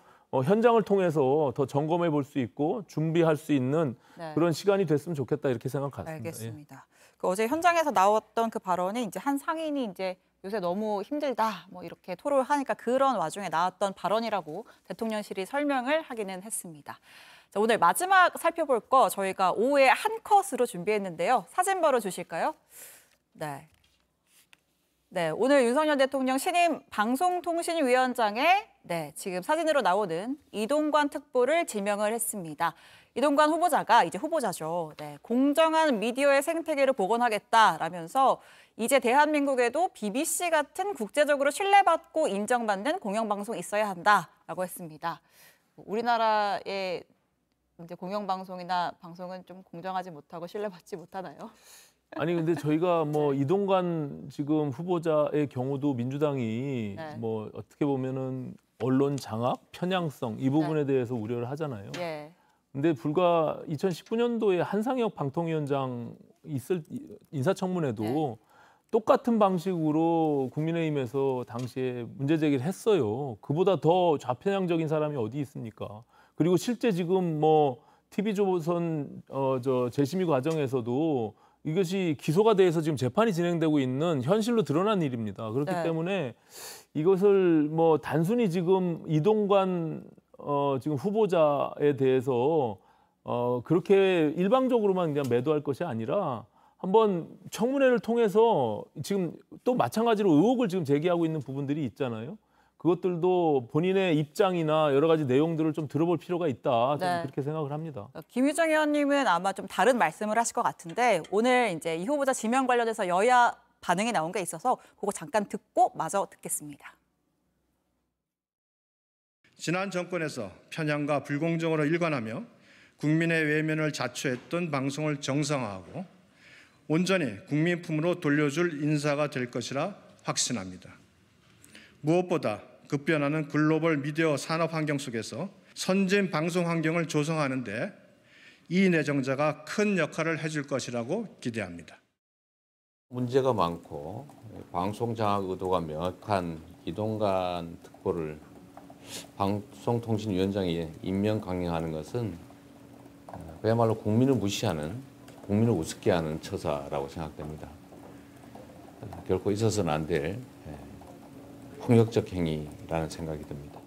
현장을 통해서 더 점검해 볼 수 있고 준비할 수 있는 네. 그런 시간이 됐으면 좋겠다 이렇게 생각합니다. 알겠습니다. 그 어제 현장에서 나왔던 그 발언이 이제 한 상인이 이제 요새 너무 힘들다 뭐 이렇게 토로를 하니까 그런 와중에 나왔던 발언이라고 대통령실이 설명을 하기는 했습니다. 자, 오늘 마지막 살펴볼 거 저희가 오후에 한 컷으로 준비했는데요. 사진 바로 주실까요? 네. 네, 오늘 윤석열 대통령 신임 방송통신위원장에 지금 사진으로 나오는 이동관 특보를 지명을 했습니다. 이동관 후보자가 이제 후보자죠. 네, 공정한 미디어의 생태계를 복원하겠다라면서 이제 대한민국에도 BBC 같은 국제적으로 신뢰받고 인정받는 공영방송이 있어야 한다라고 했습니다. 우리나라의 이제 공영방송이나 방송은 좀 공정하지 못하고 신뢰받지 못하나요? 아니 근데 저희가 뭐 이동관 지금 후보자의 경우도 민주당이 네. 뭐 어떻게 보면은 언론 장악, 편향성 이 부분에 대해서 우려를 하잖아요. 예. 근데 불과 2019년도에 한상혁 방통위원장 있을 인사청문회도 똑같은 방식으로 국민의힘에서 당시에 문제 제기를 했어요. 그보다 더 좌편향적인 사람이 어디 있습니까? 그리고 실제 지금 뭐 TV조선 재심의 과정에서도 이것이 기소가 돼서 지금 재판이 진행되고 있는 현실로 드러난 일입니다. 그렇기 때문에 이것을 뭐 단순히 지금 이동관 지금 후보자에 대해서 그렇게 일방적으로만 그냥 매도할 것이 아니라 한번 청문회를 통해서 지금 또 마찬가지로 의혹을 지금 제기하고 있는 부분들이 있잖아요. 그것들도 본인의 입장이나 여러 가지 내용들을 좀 들어볼 필요가 있다. 저는 그렇게 생각을 합니다. 김유정 의원님은 아마 좀 다른 말씀을 하실 것 같은데 오늘 이제 이 후보자 지명 관련해서 여야 반응이 나온 게 있어서 그거 잠깐 듣고 마저 듣겠습니다. 지난 정권에서 편향과 불공정으로 일관하며 국민의 외면을 자초했던 방송을 정상화하고 온전히 국민 품으로 돌려줄 인사가 될 것이라 확신합니다. 무엇보다 급변하는 글로벌 미디어 산업 환경 속에서 선진 방송 환경을 조성하는 데 이 내정자가 큰 역할을 해줄 것이라고 기대합니다. 문제가 많고 방송 장악 의도가 명확한 이동관 특보를 방송통신위원장이 임명 강행하는 것은 그야말로 국민을 무시하는, 국민을 우습게 하는 처사라고 생각됩니다. 결코 있어서는 안 될 폭력적 행위라는 생각이 듭니다.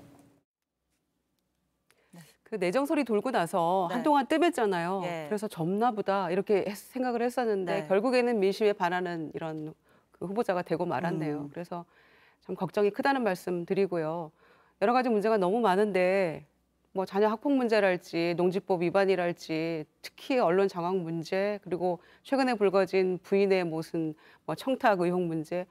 그 내정설이 돌고 나서 네. 한동안 뜸했잖아요. 예. 그래서 접나 보다 이렇게 생각을 했었는데 네. 결국에는 민심에 반하는 이런 그 후보자가 되고 말았네요. 그래서 참 걱정이 크다는 말씀 드리고요. 여러 가지 문제가 너무 많은데 뭐 자녀 학폭 문제랄지 농지법 위반이랄지 특히 언론 장악 문제 그리고 최근에 불거진 부인의 무슨 뭐 청탁 의혹 문제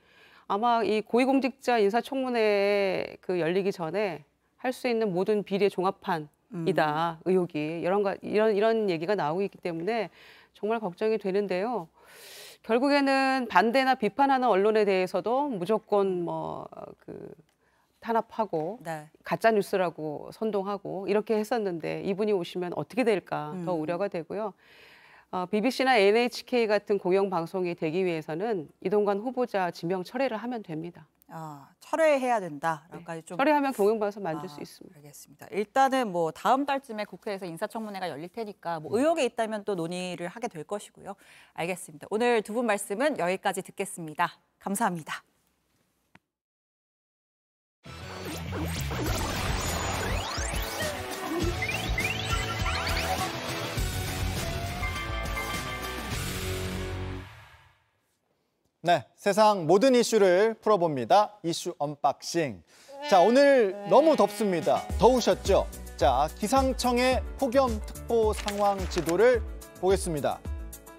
아마 이 고위공직자 인사청문회 그 열리기 전에 할 수 있는 모든 비리의 종합판이다 의혹이 이런 얘기가 나오고 있기 때문에 정말 걱정이 되는데요. 결국에는 반대나 비판하는 언론에 대해서도 무조건 탄압하고 네. 가짜 뉴스라고 선동하고 이렇게 했었는데 이분이 오시면 어떻게 될까 더 우려가 되고요. BBC나 NHK 같은 공영방송이 되기 위해서는 이동관 후보자 지명 철회를 하면 됩니다. 철회해야 된다라고까지 네. 좀 철회하면 공영방송 만들 수 있습니다. 알겠습니다. 일단은 뭐 다음 달쯤에 국회에서 인사청문회가 열릴 테니까 뭐 의혹이 있다면 또 논의를 하게 될 것이고요. 알겠습니다. 오늘 두 분 말씀은 여기까지 듣겠습니다. 감사합니다. 네, 세상 모든 이슈를 풀어봅니다. 이슈 언박싱. 자, 오늘 너무 덥습니다. 더우셨죠? 자, 기상청의 폭염특보 상황 지도를 보겠습니다.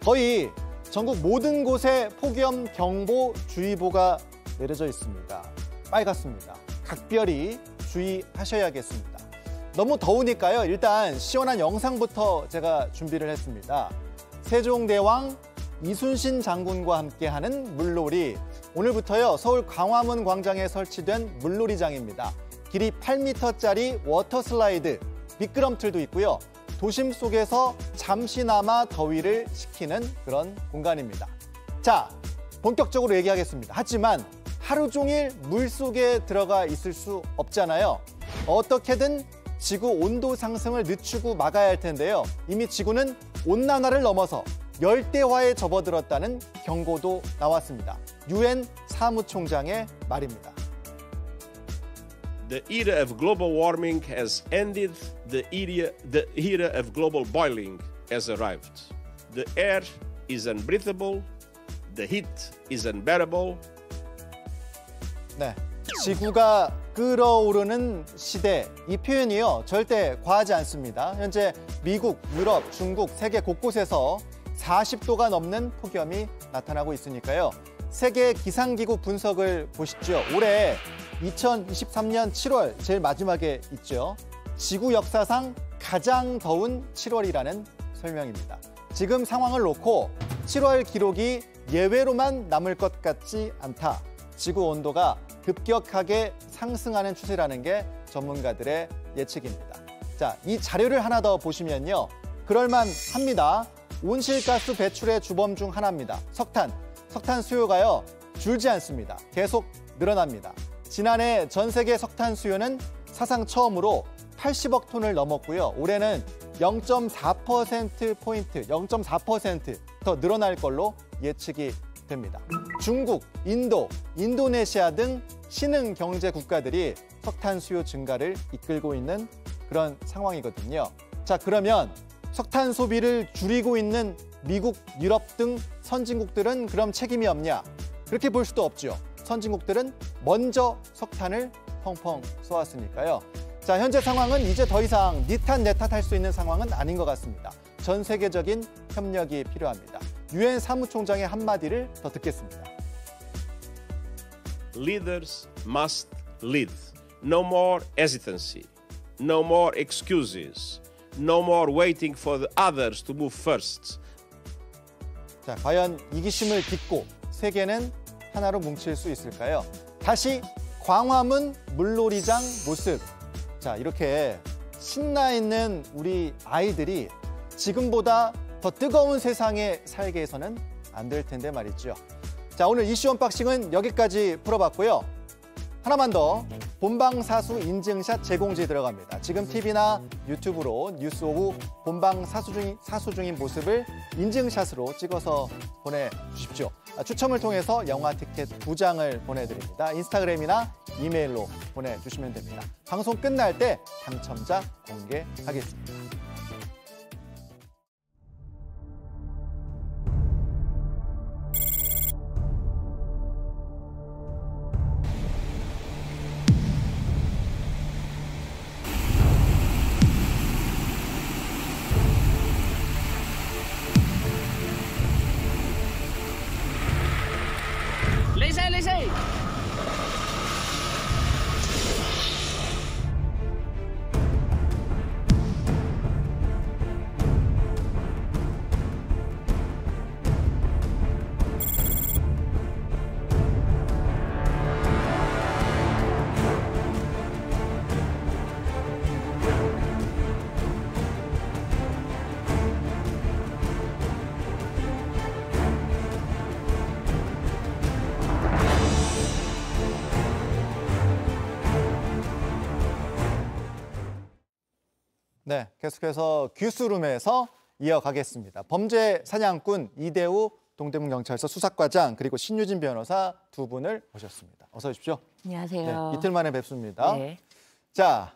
거의 전국 모든 곳에 폭염 경보 주의보가 내려져 있습니다. 빨갛습니다. 각별히 주의하셔야겠습니다. 너무 더우니까요. 일단 시원한 영상부터 제가 준비를 했습니다. 세종대왕 이순신 장군과 함께하는 물놀이. 오늘부터요 서울 광화문 광장에 설치된 물놀이장입니다. 길이 8m짜리 워터슬라이드, 미끄럼틀도 있고요. 도심 속에서 잠시나마 더위를 식히는 그런 공간입니다. 자, 본격적으로 얘기하겠습니다. 하지만 하루 종일 물속에 들어가 있을 수 없잖아요. 어떻게든 지구 온도 상승을 늦추고 막아야 할 텐데요. 이미 지구는 온난화를 넘어서 열대화에 접어들었다는 경고도 나왔습니다. UN 사무총장의 말입니다. The era of global warming has ended. The era of global boiling has arrived. The air is unbreathable. The heat is unbearable. 네, 지구가 끓어오르는 시대. 이 표현이요 절대 과하지 않습니다. 현재 미국, 유럽, 중국, 세계 곳곳에서 40도가 넘는 폭염이 나타나고 있으니까요. 세계 기상기구 분석을 보시죠. 올해 2023년 7월 제일 마지막에 있죠. 지구 역사상 가장 더운 7월이라는 설명입니다. 지금 상황을 놓고 7월 기록이 예외로만 남을 것 같지 않다. 지구 온도가 급격하게 상승하는 추세라는 게 전문가들의 예측입니다. 자, 이 자료를 하나 더 보시면요. 그럴만합니다. 온실가스 배출의 주범 중 하나입니다. 석탄 수요가요 줄지 않습니다. 계속 늘어납니다. 지난해 전 세계 석탄 수요는 사상 처음으로 80억 톤을 넘었고요. 올해는 0.4%포인트, 0.4% 더 늘어날 걸로 예측이 됩니다. 중국, 인도, 인도네시아 등 신흥 경제 국가들이 석탄 수요 증가를 이끌고 있는 그런 상황이거든요. 자, 그러면 석탄 소비를 줄이고 있는 미국, 유럽 등 선진국들은 그럼 책임이 없냐? 그렇게 볼 수도 없죠. 선진국들은 먼저 석탄을 펑펑 쏘았으니까요. 자, 현재 상황은 이제 더 이상 니 탓 내 탓 할 수 있는 상황은 아닌 것 같습니다. 전 세계적인 협력이 필요합니다. UN 사무총장의 한마디를 더 듣겠습니다. Leaders must lead. No more hesitancy. No more excuses. No more waiting for the others to move first. 자, 과연 이기심을 딛고 세계는 하나로 뭉칠 수 있을까요? 다시 광화문 물놀이장 모습. 자, 이렇게 신나 있는 우리 아이들이 지금보다 더 뜨거운 세상에 살게 해서는 안 될 텐데 말이죠. 자, 오늘 이슈 언박싱은 여기까지 풀어봤고요. 하나만 더, 본방사수 인증샷 제공지 들어갑니다. 지금 TV나 유튜브로 뉴스 오후 본방 사수 중인 모습을 인증샷으로 찍어서 보내주십시오. 추첨을 통해서 영화 티켓 2장을 보내드립니다. 인스타그램이나 이메일로 보내주시면 됩니다. 방송 끝날 때 당첨자 공개하겠습니다. 네, 계속해서 뉴스룸에서 이어가겠습니다. 범죄 사냥꾼 이대우 동대문경찰서 수사과장 그리고 신유진 변호사 두 분을 모셨습니다. 어서 오십시오. 안녕하세요. 네, 이틀 만에 뵙습니다. 네. 자,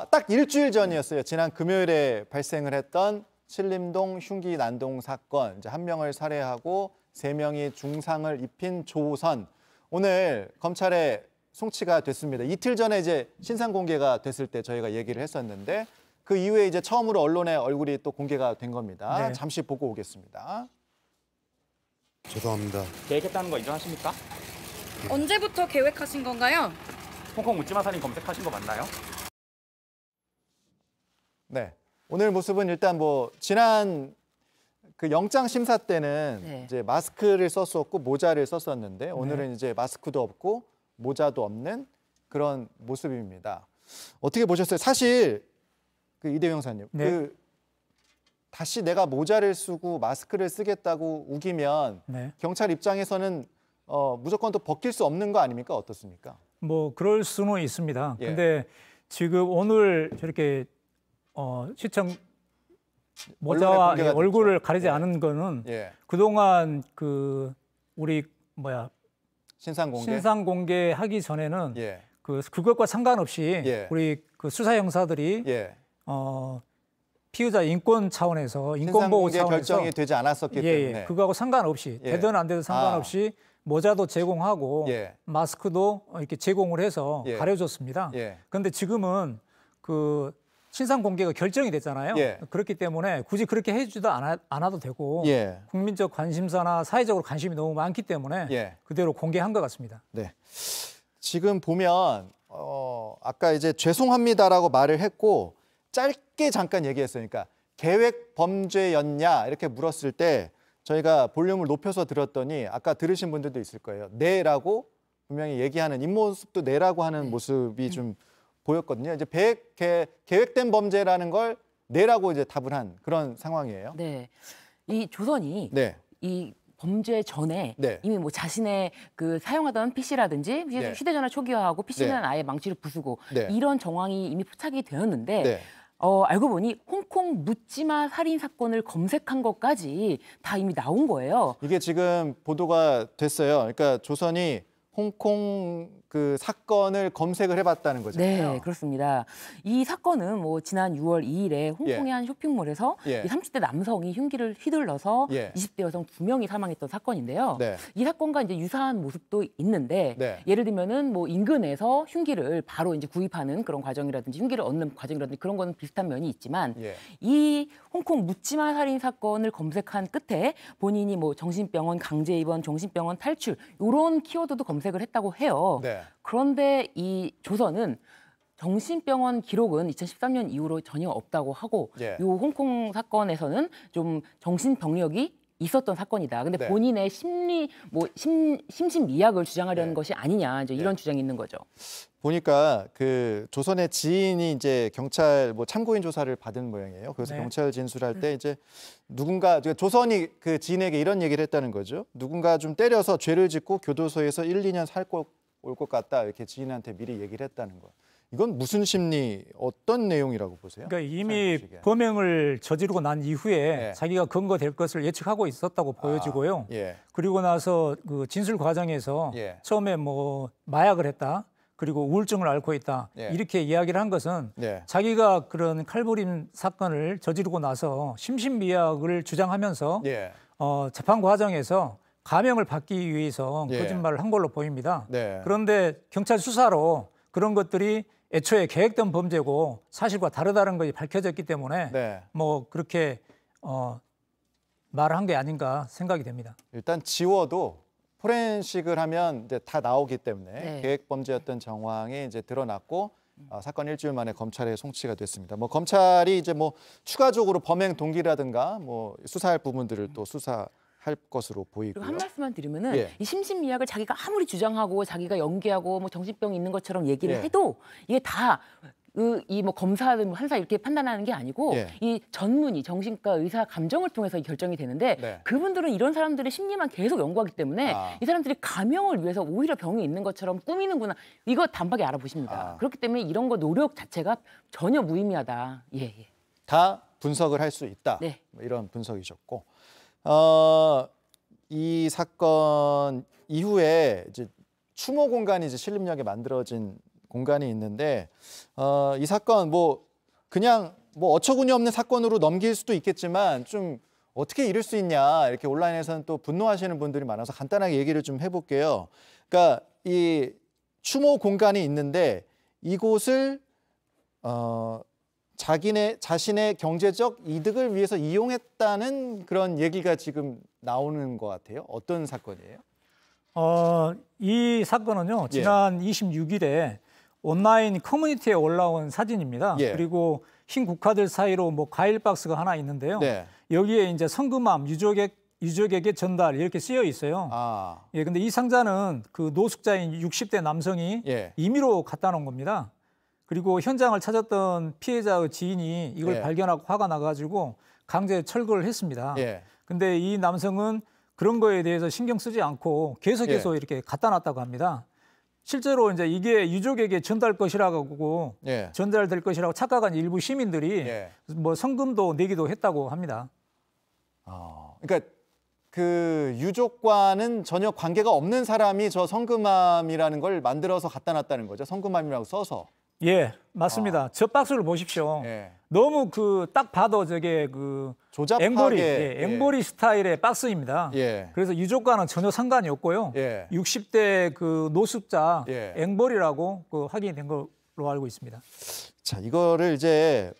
딱 일주일 전이었어요. 지난 금요일에 발생을 했던 신림동 흉기 난동 사건. 이제 한 명을 살해하고 3명이 중상을 입힌 조선. 오늘 검찰에 송치가 됐습니다. 이틀 전에 이제 신상 공개가 됐을 때 저희가 얘기를 했었는데 그 이후에 이제 처음으로 언론에 얼굴이 또 공개가 된 겁니다. 네. 잠시 보고 오겠습니다. 죄송합니다. 계획했다는 거 인정하십니까? 언제부터 계획하신 건가요? 홍콩 묻지마 살인 검색하신 거 맞나요? 네, 오늘 모습은 일단 뭐 지난 그 영장 심사 때는 네. 이제 마스크를 썼었고 모자를 썼었는데 오늘은 이제 마스크도 없고 모자도 없는 그런 모습입니다. 어떻게 보셨어요? 사실 그 이대우 형사님, 네. 그 다시 내가 모자를 쓰고 마스크를 쓰겠다고 우기면 네. 경찰 입장에서는 무조건 또 벗길 수 없는 거 아닙니까? 어떻습니까? 뭐 그럴 수는 있습니다. 예. 근데 지금 오늘 저렇게 시청 모자와 공개가 됐죠. 얼굴을 가리지 않은 거는 예. 그동안 그 우리 신상 공개 신상 공개하기 전에는 예. 그것과 상관없이 예. 우리 그 수사 형사들이 예. 피의자 인권 차원에서 인권 보호 신상 공개 차원에서 결정이 되지 않았었기 때문에 그거하고 상관없이 예. 되든 안 되든 상관없이 모자도 제공하고 예. 마스크도 이렇게 제공을 해서 예. 가려줬습니다. 예. 그런데 지금은 그 신상 공개가 결정이 됐잖아요. 예. 그렇기 때문에 굳이 그렇게 해주지도 않아도 되고 예. 국민적 관심사나 사회적으로 관심이 너무 많기 때문에 예. 그대로 공개한 것 같습니다. 네. 지금 보면 아까 이제 죄송합니다라고 말을 했고 짧게 잠깐 얘기했어요. 그러니까 계획 범죄였냐 이렇게 물었을 때 저희가 볼륨을 높여서 들었더니 아까 들으신 분들도 있을 거예요. 네라고 분명히 얘기하는 입모습도 네라고 하는 모습이 좀 보였거든요. 이제 계획된 범죄라는 걸 네라고 이제 답을 한 그런 상황이에요. 네, 이 조선이 네. 이 범죄 전에 네. 이미 뭐 자신의 그 사용하던 PC라든지 네. 휴대전화 초기화하고 PC는 네. 아예 망치를 부수고 네. 이런 정황이 이미 포착이 되었는데 네. 알고 보니 홍콩 묻지마 살인 사건을 검색한 것까지 다 이미 나온 거예요. 이게 지금 보도가 됐어요. 그러니까 조선이 홍콩 그 사건을 검색을 해봤다는 거잖아요. 네, 그렇습니다. 이 사건은 뭐 지난 6월 2일에 홍콩의 예. 한 쇼핑몰에서 예. 이 30대 남성이 흉기를 휘둘러서 예. 20대 여성 2명이 사망했던 사건인데요. 네. 이 사건과 이제 유사한 모습도 있는데 네. 예를 들면은 뭐 인근에서 흉기를 바로 이제 구입하는 그런 과정이라든지 흉기를 얻는 과정이라든지 그런 거는 비슷한 면이 있지만 예. 이 홍콩 묻지마 살인 사건을 검색한 끝에 본인이 뭐 정신병원 강제 입원, 정신병원 탈출 이런 키워드도 검색을 했다고 해요. 네. 그런데 이 조선은 정신병원 기록은 2013년 이후로 전혀 없다고 하고 예. 이 홍콩 사건에서는 좀 정신병력이 있었던 사건이다. 근데 네. 본인의 심신미약을 주장하려는 네. 것이 아니냐 이제 이런 주장이 있는 거죠. 보니까 그 조선의 지인이 이제 경찰 뭐 참고인 조사를 받은 모양이에요. 그래서 네. 경찰 진술할 때 이제 누군가 조선이 그 지인에게 이런 얘기를 했다는 거죠. 누군가 좀 때려서 죄를 짓고 교도소에서 1, 2년 올 것 같다 이렇게 지인한테 미리 얘기를 했다는 거. 이건 무슨 심리, 어떤 내용이라고 보세요? 그러니까 이미 범행을 저지르고 난 이후에 자기가 근거될 것을 예측하고 있었다고 보여지고요. 그리고 나서 그 진술 과정에서 처음에 뭐 마약을 했다. 그리고 우울증을 앓고 있다. 이렇게 이야기를 한 것은 자기가 그런 칼부림 사건을 저지르고 나서 심신미약을 주장하면서 재판 과정에서 감형을 받기 위해서 거짓말을 한 걸로 보입니다. 그런데 경찰 수사로 그런 것들이 애초에 계획된 범죄고 사실과 다르다는 것이 밝혀졌기 때문에 뭐 그렇게 말한 게 아닌가 생각이 됩니다. 일단 지워도 포렌식을 하면 이제 다 나오기 때문에 계획 범죄였던 정황이 이제 드러났고 사건 일주일 만에 검찰에 송치가 됐습니다. 뭐 검찰이 이제 뭐 추가적으로 범행 동기라든가 뭐 수사할 부분들을 또 수사할 것으로 보이고요. 그리고 한 말씀만 드리면은 이 심신미약을 자기가 아무리 주장하고 자기가 연기하고 뭐 정신병이 있는 것처럼 얘기를 해도 이게 다 이 뭐 검사든 판사 이렇게 판단하는 게 아니고 이 전문의, 정신과 의사 감정을 통해서 결정이 되는데 그분들은 이런 사람들의 심리만 계속 연구하기 때문에 이 사람들이 감형을 위해서 오히려 병이 있는 것처럼 꾸미는구나. 이거 단박에 알아보십니다. 그렇기 때문에 이런 거 노력 자체가 전혀 무의미하다. 다 분석을 할 수 있다. 뭐 이런 분석이셨고 이 사건 이후에 이제 추모 공간이 이제 신림역에 만들어진 공간이 있는데 이 사건 뭐 그냥 뭐 어처구니 없는 사건으로 넘길 수도 있겠지만 좀 어떻게 이럴 수 있냐 이렇게 온라인에서는 또 분노하시는 분들이 많아서 간단하게 얘기를 좀 해볼게요. 그러니까 이 추모 공간이 있는데 이곳을 자신의 경제적 이득을 위해서 이용했다는 그런 얘기가 지금 나오는 것 같아요. 어떤 사건이에요? 이 사건은요. 지난 26일에 온라인 커뮤니티에 올라온 사진입니다. 그리고 흰 국화들 사이로 뭐 과일 박스가 하나 있는데요. 여기에 이제 성금함 유족에게 전달 이렇게 쓰여 있어요. 근데 이 상자는 그 노숙자인 60대 남성이 임의로 갖다 놓은 겁니다. 그리고 현장을 찾았던 피해자의 지인이 이걸 발견하고 화가 나가지고 강제 철거를 했습니다. 근데 이 남성은 그런 거에 대해서 신경 쓰지 않고 계속해서 이렇게 갖다 놨다고 합니다. 실제로 이제 이게 유족에게 전달 것이라고 전달될 것이라고 착각한 일부 시민들이 뭐 성금도 내기도 했다고 합니다. 그러니까 그 유족과는 전혀 관계가 없는 사람이 저 성금함이라는 걸 만들어서 갖다 놨다는 거죠. 성금함이라고 써서. 맞습니다. 저 박스를 보십시오. 너무 그 딱 봐도 저게 그 조잡하게 앵보리 스타일의 박스입니다. 그래서 유족과는 전혀 상관이 없고요. 60대 그 노숙자 앵보리라고 그 확인이 된 걸로 알고 있습니다. 자, 이거를 이제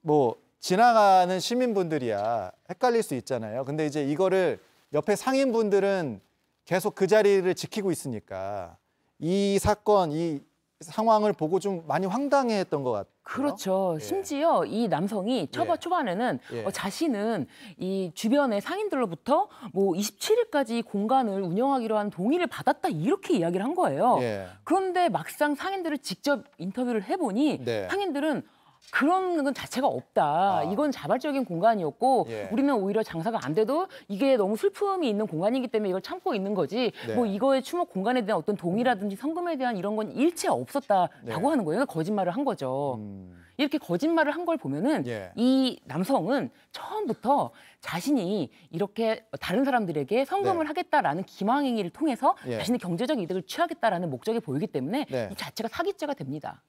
뭐 지나가는 시민분들이야 헷갈릴 수 있잖아요. 근데 이제 이거를 옆에 상인분들은 계속 그 자리를 지키고 있으니까 이 사건, 이 상황을 보고 좀 많이 황당해했던 것 같아요. 그렇죠. 심지어 이 남성이 초반에는 자신은 이 주변의 상인들로부터 뭐 27일까지 공간을 운영하기로 한 동의를 받았다 이렇게 이야기를 한 거예요. 그런데 막상 상인들을 직접 인터뷰를 해보니 상인들은 그런 건 자체가 없다. 이건 자발적인 공간이었고 우리는 오히려 장사가 안 돼도 이게 너무 슬픔이 있는 공간이기 때문에 이걸 참고 있는 거지. 뭐 이거의 추모 공간에 대한 어떤 동의라든지 성금에 대한 이런 건 일체 없었다라고 하는 거예요. 거짓말을 한 거죠. 이렇게 거짓말을 한 걸 보면은 이 남성은 처음부터 자신이 이렇게 다른 사람들에게 성금을 하겠다라는 기망행위를 통해서 자신의 경제적 이득을 취하겠다라는 목적이 보이기 때문에 이 자체가 사기죄가 됩니다.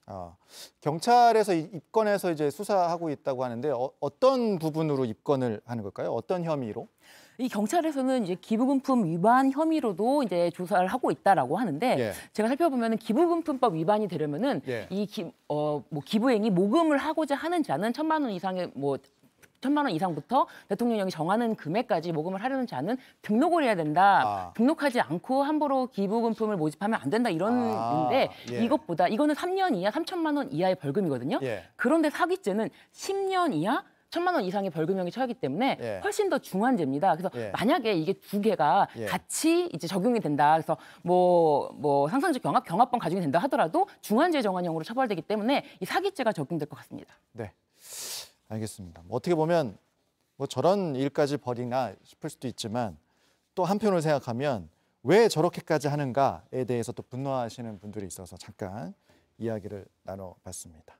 경찰에서 입건해서 이제 수사하고 있다고 하는데 어떤 부분으로 입건을 하는 걸까요? 어떤 혐의로? 이 경찰에서는 이제 기부금품 위반 혐의로도 이제 조사를 하고 있다라고 하는데 제가 살펴보면은 기부금품법 위반이 되려면은 이 기부행위 모금을 하고자 하는 자는 1,000만 원 이상의 1,000만 원 이상부터 대통령령이 정하는 금액까지 모금을 하려는 자는 등록을 해야 된다. 등록하지 않고 함부로 기부금품을 모집하면 안 된다 이런데 이것보다 이거는 3년 이하 3,000만 원 이하의 벌금이거든요. 그런데 사기죄는 10년 이하 1,000만 원 이상의 벌금형이 처하기 때문에 예. 훨씬 더 중한 죄입니다. 그래서 예. 만약에 이게 두 개가 예. 같이 이제 적용이 된다. 그래서 뭐 상상적 경합범 가중이 된다 하더라도 중한죄 정한형으로 처벌되기 때문에 이 사기죄가 적용될 것 같습니다. 네, 알겠습니다. 어떻게 보면 뭐 저런 일까지 벌이나 싶을 수도 있지만 또 한편으로 생각하면 왜 저렇게까지 하는가에 대해서 또 분노하시는 분들이 있어서 잠깐 이야기를 나눠봤습니다.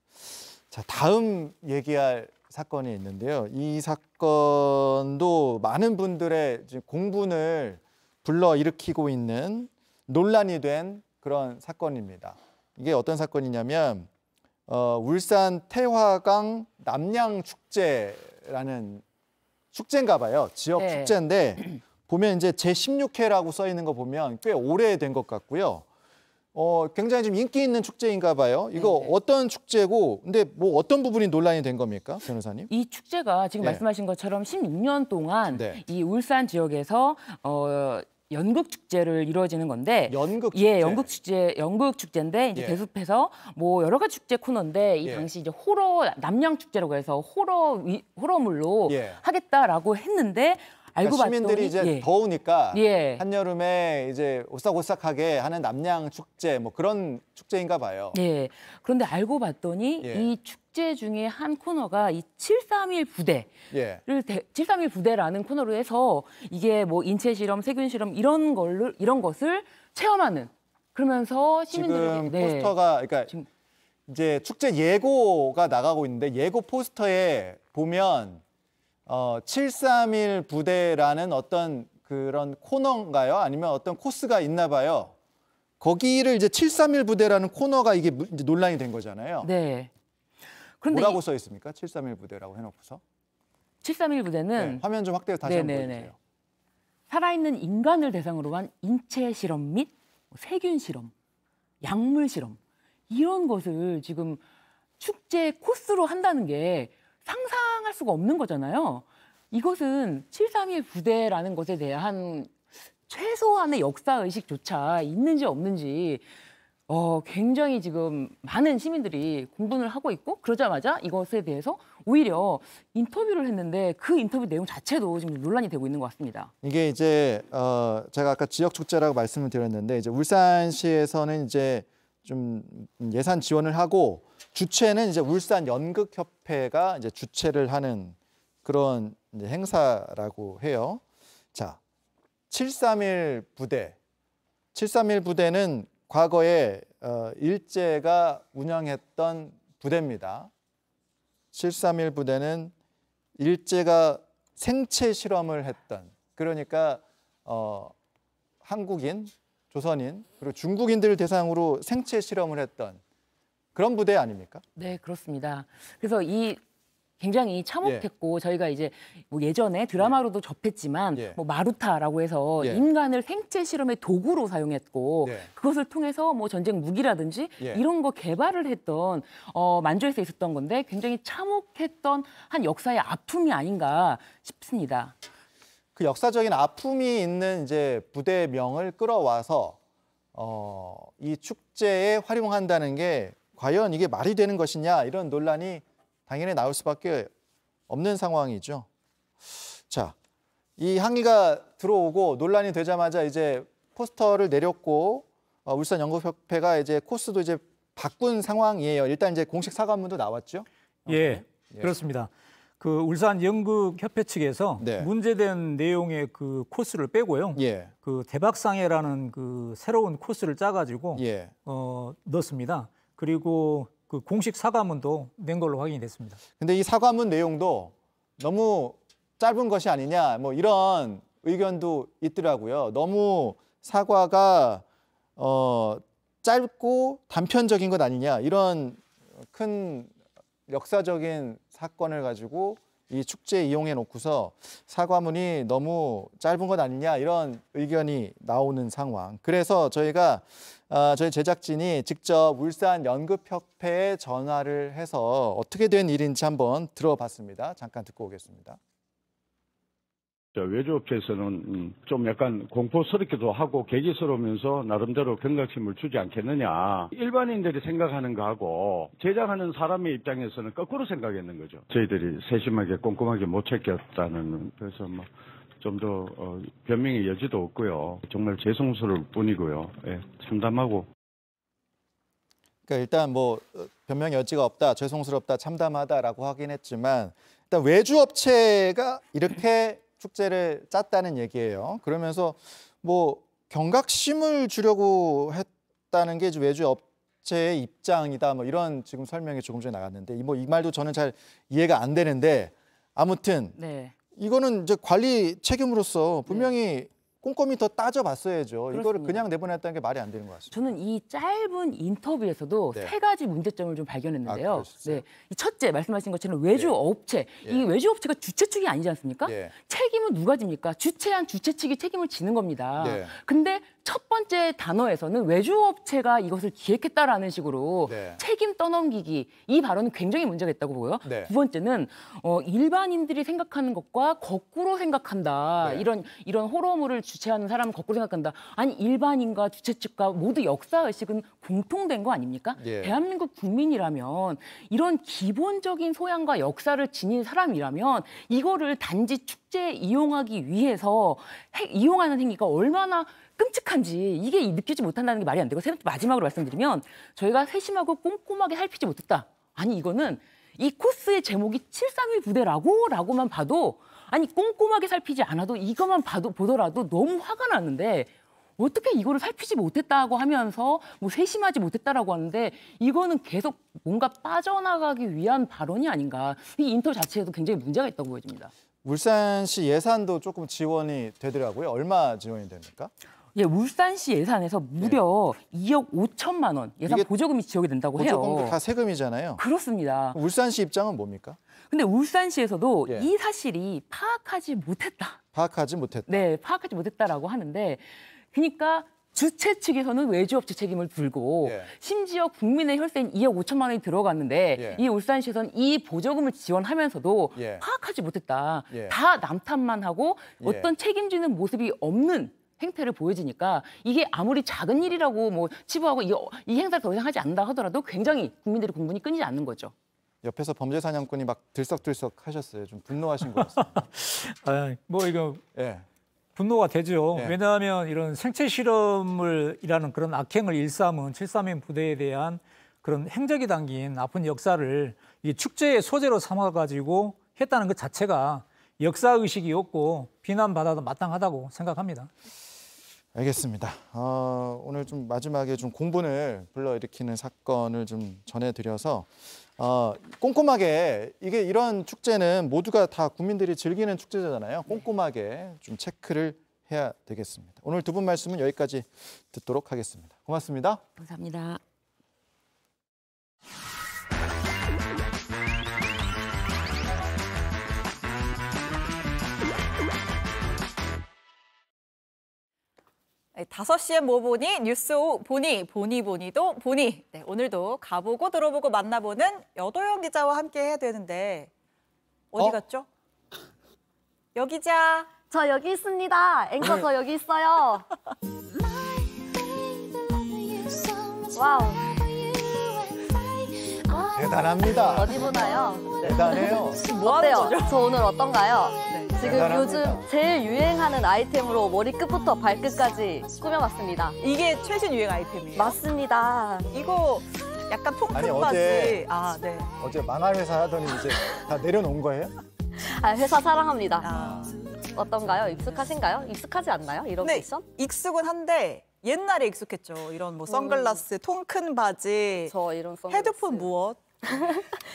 자, 다음 얘기할 사건이 있는데요. 이 사건도 많은 분들의 공분을 불러일으키고 있는 논란이 된 그런 사건입니다. 이게 어떤 사건이냐면 울산 태화강 남양축제라는 축제인가 봐요. 지역 네. 축제인데 보면 이제 제16회라고 써 있는 거 보면 꽤 오래된 것 같고요. 굉장히 좀 인기 있는 축제인가 봐요. 이거 네. 어떤 축제고, 근데 뭐 어떤 부분이 논란이 된 겁니까, 변호사님? 이 축제가 지금 네. 말씀하신 것처럼 16년 동안 네. 이 울산 지역에서 연극 축제를 이루어지는 건데 연극 축제. 예, 연극 축제인데 이제 예. 대숲에서 뭐 여러 가지 축제 코너인데 이 예. 당시 이제 호러 남양 축제라고 해서 호러물로 예. 하겠다라고 했는데 알고 그러니까 시민들이 봤더니 이제 더우니까 예. 한여름에 이제 오싹오싹하게 하는 남양 축제 뭐 그런 축제인가 봐요. 예. 그런데 알고 봤더니 예. 이 축제 중에 한 코너가 이 731 부대를 예. 731 부대라는 코너로 해서 이게 뭐 인체 실험, 세균 실험 이런 것을 체험하는 그러면서 시민들에게 지금 포스터가 그러니까 이제 축제 예고가 나가고 있는데 예고 포스터에 보면 731 부대라는 어떤 그런 코너인가요? 아니면 어떤 코스가 있나 봐요. 거기를 이제 731 부대라는 코너가 이게 이제 논란이 된 거잖아요. 네. 그런데 뭐라고 써 있습니까? 731 부대라고 해놓고서. 731 부대는 네, 화면 좀 확대해서 다시 한번 보여주세요. 살아있는 인간을 대상으로 한 인체 실험 및 세균 실험, 약물 실험 이런 것을 지금 축제 코스로 한다는 게 상상할 수가 없는 거잖아요. 이것은 731 부대라는 것에 대한 최소한의 역사의식조차 있는지 없는지 굉장히 지금 많은 시민들이 공분을 하고 있고 그러자마자 이것에 대해서 오히려 인터뷰를 했는데 그 인터뷰 내용 자체도 지금 논란이 되고 있는 것 같습니다. 이게 이제 제가 아까 지역 축제라고 말씀을 드렸는데 이제 울산시에서는 이제 좀 예산 지원을 하고 주최는 이제 울산 연극협회가 이제 주최를 하는 그런 이제 행사라고 해요. 자, 731 부대. 731 부대는 과거에 일제가 운영했던 부대입니다. 731 부대는 일제가 생체 실험을 했던 그러니까 한국인, 조선인 그리고 중국인들을 대상으로 생체 실험을 했던 그런 부대 아닙니까? 네, 그렇습니다. 그래서 이 굉장히 참혹했고 저희가 이제 뭐 예전에 드라마로도 접했지만 뭐 마루타라고 해서 인간을 생체 실험의 도구로 사용했고 그것을 통해서 뭐 전쟁 무기라든지 이런 거 개발을 했던 만주에서 있었던 건데 굉장히 참혹했던 한 역사의 아픔이 아닌가 싶습니다. 그 역사적인 아픔이 있는 이제 부대명을 끌어와서 이 축제에 활용한다는 게 과연 이게 말이 되는 것이냐 이런 논란이 당연히 나올 수밖에 없는 상황이죠. 자, 이 항의가 들어오고 논란이 되자마자 이제 포스터를 내렸고 울산 연극협회가 이제 코스도 이제 바꾼 상황이에요. 일단 이제 공식 사과문도 나왔죠. 예, 그렇습니다. 그 울산 연극협회 측에서 문제된 내용의 그 코스를 빼고요. 그 대박상회라는 그 새로운 코스를 짜가지고 넣었습니다. 그리고 그 공식 사과문도 낸 걸로 확인이 됐습니다. 근데 이 사과문 내용도 너무 짧은 것이 아니냐 뭐 이런 의견도 있더라고요. 너무 사과가 짧고 단편적인 것 아니냐 이런 큰 역사적인 사건을 가지고 이 축제 이용해 놓고서 사과문이 너무 짧은 것 아니냐 이런 의견이 나오는 상황. 그래서 저희가 저희 제작진이 직접 울산 연극협회에 전화를 해서 어떻게 된 일인지 한번 들어봤습니다. 잠깐 듣고 오겠습니다. 외주업체에서는 좀 약간 공포스럽기도 하고 계기스러우면서 나름대로 경각심을 주지 않겠느냐. 일반인들이 생각하는 거하고 제작하는 사람의 입장에서는 거꾸로 생각했는 거죠. 저희들이 세심하게 꼼꼼하게 못 챙겼다는, 그래서 뭐 좀 더 변명의 여지도 없고요. 정말 죄송스러울 뿐이고요. 예, 참담하고. 그러니까 일단 뭐 변명 여지가 없다, 죄송스럽다, 참담하다라고 하긴 했지만 일단 외주업체가 이렇게 축제를 짰다는 얘기예요. 그러면서 뭐 경각심을 주려고 했다는 게 외주업체의 입장이다. 뭐 이런 지금 설명이 조금 전에 나갔는데 뭐 이 말도 저는 잘 이해가 안 되는데 아무튼 네. 이거는 이제 관리 책임으로서 분명히 꼼꼼히 더 따져봤어야죠. 그렇습니다. 이거를 그냥 내보냈다는 게 말이 안 되는 것 같습니다. 저는 이 짧은 인터뷰에서도 네. 세 가지 문제점을 좀 발견했는데요. 그러셨어요? 네, 이 첫째 말씀하신 것처럼 외주업체, 이 외주업체가 주체 측이 아니지 않습니까? 책임은 누가 집니까? 주체한 주체 측이 책임을 지는 겁니다. 근데 첫 번째 단어에서는 외주업체가 이것을 기획했다라는 식으로 책임 떠넘기기, 이 발언은 굉장히 문제가 있다고 보고요. 두 번째는 일반인들이 생각하는 것과 거꾸로 생각한다. 이런 호러물을 주최하는 사람은 거꾸로 생각한다. 아니 일반인과 주최 측과 모두 역사의식은 공통된 거 아닙니까? 대한민국 국민이라면 이런 기본적인 소양과 역사를 지닌 사람이라면 이거를 단지 축제에 이용하기 위해서 이용하는 행위가 얼마나 끔찍한지 이게 느끼지 못한다는 게 말이 안 되고, 세 번째 마지막으로 말씀드리면 저희가 세심하고 꼼꼼하게 살피지 못했다. 아니 이거는 이 코스의 제목이 731 부대라고만 봐도, 아니 꼼꼼하게 살피지 않아도 이것만 보더라도 너무 화가 났는데 어떻게 이거를 살피지 못했다고 하면서 뭐 세심하지 못했다라고 하는데 이거는 계속 뭔가 빠져나가기 위한 발언이 아닌가. 이 인터뷰 자체에도 굉장히 문제가 있다고 보여집니다. 울산시 예산도 조금 지원이 되더라고요. 얼마 지원이 됩니까? 예, 울산시 예산에서 무려 2억 5천만 원 예산 보조금이 지원이 된다고 해요. 보조금도 다 세금이잖아요. 그렇습니다. 울산시 입장은 뭡니까? 근데 울산시에서도 이 사실이 파악하지 못했다. 파악하지 못했다. 네, 파악하지 못했다라고 하는데, 그러니까 주최 측에서는 외주업체 책임을 들고 심지어 국민의 혈세인 2억 5천만 원이 들어갔는데 이 울산시에서는 이 보조금을 지원하면서도 파악하지 못했다. 다 남탓만 하고 어떤 책임지는 모습이 없는 행태를 보여지니까 이게 아무리 작은 일이라고 뭐 치부하고 이 행사를 더 이상 하지 않는다 하더라도 굉장히 국민들의 공분이 끊이지 않는 거죠. 옆에서 범죄 사냥꾼이 막 들썩들썩 하셨어요. 좀 분노하신 것 같습니다. 뭐 이거 분노가 되죠. 왜냐하면 이런 생체 실험이라는 그런 악행을 일삼은 731 부대에 대한 그런 행적이 담긴 아픈 역사를 이 축제의 소재로 삼아가지고 했다는 것 자체가 역사의식이 없고 비난받아도 마땅하다고 생각합니다. 알겠습니다. 오늘 좀 마지막에 좀 공분을 불러일으키는 사건을 좀 전해드려서 꼼꼼하게 이런 축제는 모두가 다 국민들이 즐기는 축제잖아요. 꼼꼼하게 좀 체크를 해야 되겠습니다. 오늘 두 분 말씀은 여기까지 듣도록 하겠습니다. 고맙습니다. 감사합니다. 네, 5시에 뭐 보니 뉴스 보니도 보니. 네, 오늘도 가보고 들어보고 만나보는 여도영 기자와 함께 해야 되는데 어디 갔죠? 여 기자. 저 여기 있습니다. 앵커 저 여기 있어요. 와우. 대단합니다. 어디 보나요? 대단해요. 뭐 어때요? 저 오늘 어떤가요? 지금 대단합니다. 요즘 제일 유행하는 아이템으로 머리끝부터 발끝까지 꾸며봤습니다. 이게 최신 유행 아이템이에요? 맞습니다. 이거 약간 아니, 통큰 바지. 어제- 네. 어제 망할 회사 하더니 이제 다 내려놓은 거예요? 회사 사랑합니다. 어떤가요? 익숙하신가요? 익숙하지 않나요? 이런 네, 패션? 익숙은 한데 옛날에 익숙했죠. 이런 뭐 선글라스, 통큰 바지, 저 이런 선글라스. 헤드폰 무엇?